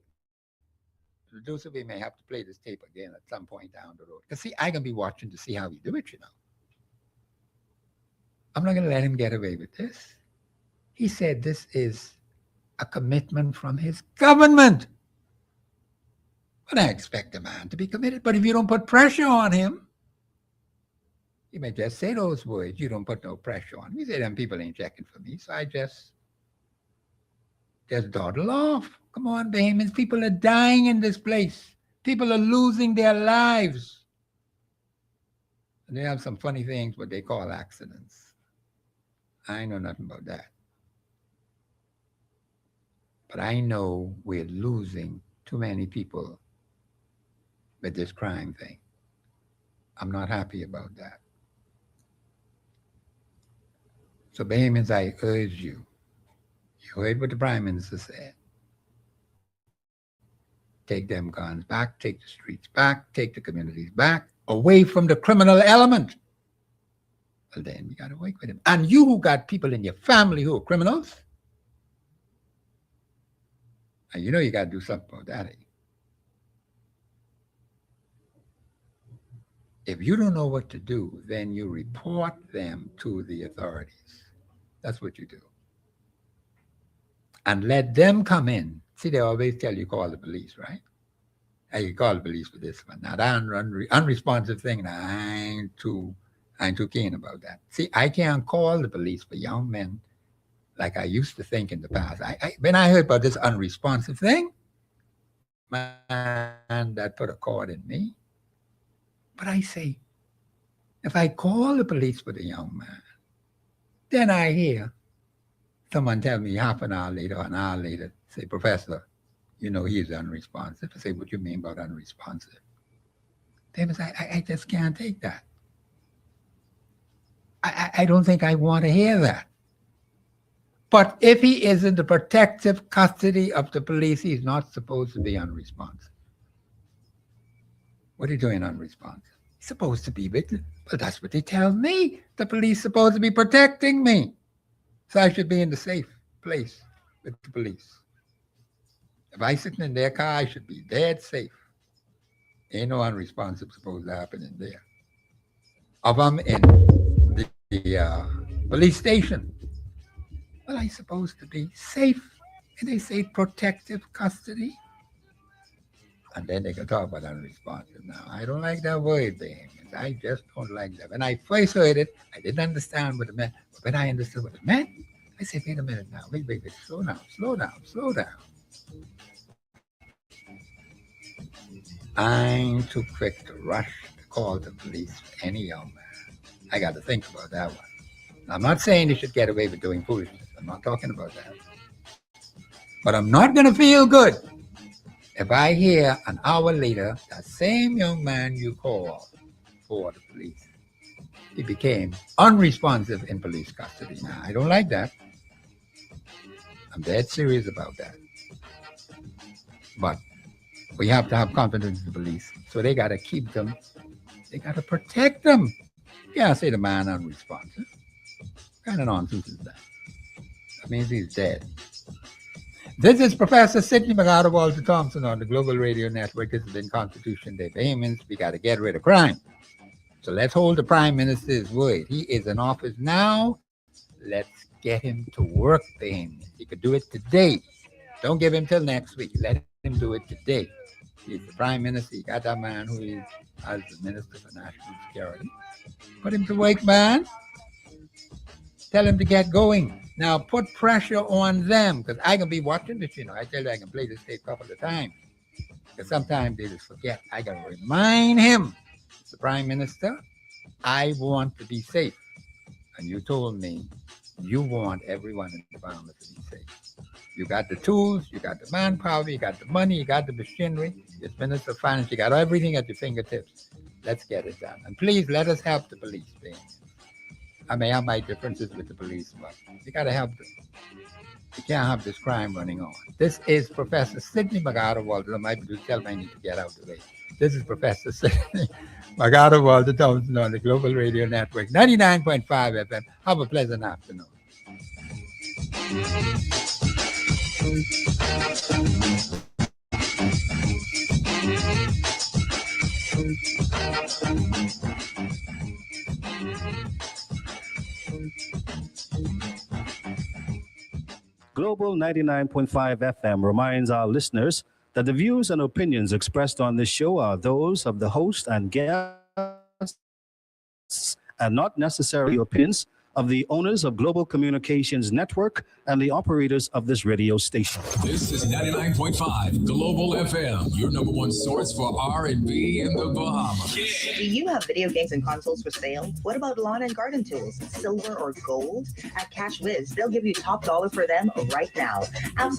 Producer, we may have to play this tape again at some point down the road. Because see, I'm going to be watching to see how he do it, you know. I'm not going to let him get away with this. He said this is a commitment from his government. But I expect a man to be committed. But if you don't put pressure on him, you may just say those words. You don't put no pressure on me. You say, them people ain't checking for me. So I just dawdle off. Come on, Bahamians. People are dying in this place. People are losing their lives. And they have some funny things, what they call accidents. I know nothing about that. But I know we're losing too many people with this crime thing. I'm not happy about that. So Bahamians, I urge you, you heard what the Prime Minister said. Take them guns back, take the streets back, take the communities back, away from the criminal element. Well, then we got to work with them. And you who got people in your family who are criminals, and you know you got to do something about that. If you don't know what to do, then you report them to the authorities. That's what you do. And let them come in. See, they always tell you call the police, right? Hey, you call the police for this one. Now, that unresponsive thing, now, I ain't too keen about that. See, I can't call the police for young men like I used to think in the past. When I heard about this unresponsive thing, man, that put a cord in me. But I say, if I call the police for the young man, then I hear someone tell me half an hour later, an hour later, say, Professor, you know, he's unresponsive. I say, what do you mean about unresponsive? They say, I just can't take that. I don't think I want to hear that. But if he is in the protective custody of the police, he's not supposed to be unresponsive. What are you doing unresponsive? He's supposed to be with you. Well, that's what they tell me. The police supposed to be protecting me. So I should be in the safe place with the police. If I sit in their car, I should be dead safe. Ain't no unresponsive supposed to happen in there. Of them in the police station. Well, I supposed to be safe. And they say protective custody. And then they can talk about unresponsive. Now, I don't like that word, James. I just don't like that. When I first heard it, I didn't understand what it meant. But when I understood what it meant, I said, wait a minute now. Wait. Slow down. I'm too quick to rush to call the police for any young man. I got to think about that one. I'm not saying they should get away with doing foolishness. I'm not talking about that. But I'm not going to feel good if I hear an hour later that same young man you called for the police, he became unresponsive in police custody. Now, I don't like that. I'm dead serious about that. But we have to have confidence in the police. So they got to keep them. They got to protect them. Yeah, say the man unresponsive. What kind of nonsense is that? That means he's dead. This is Professor Sidney Walter Thompson on the Global Radio Network. This has been Constitution Day. Payments. We got to get rid of crime. So let's hold the Prime Minister's word. He is in office now. Let's get him to work things. He could do it today. Don't give him till next week. Let him do it today. He's the Prime Minister. You got that man who is as the Minister for National Security. Put him to work, man. Tell him to get going. Now put pressure on them, because I can be watching this, I tell you I can play this tape a couple of times. Because sometimes they just forget. I got to remind him, the Prime Minister, I want to be safe. And you told me you want everyone in the Bahamas to be safe. You got the tools, you got the manpower, you got the money, you got the machinery, you're Minister of Finance, you got everything at your fingertips. Let's get it done. And please let us help the police. I may have my differences with the police, but you got to help them. You can't have this crime running on. This is Professor Sidney Walter. My producer tell me I need to get out of the way. This is Professor Sidney Walter Thompson on the Global Radio Network, 99.5 FM. Have a pleasant afternoon. Global 99.5 FM reminds our listeners that the views and opinions expressed on this show are those of the host and guests and not necessarily opinions of the owners of Global Communications Network and the operators of this radio station. This is 99.5 Global FM, your number one source for R&B in the Bahamas. Do you have video games and consoles for sale? What about lawn and garden tools, silver or gold? At Cash Wiz, they'll give you top dollar for them right now. Absolutely.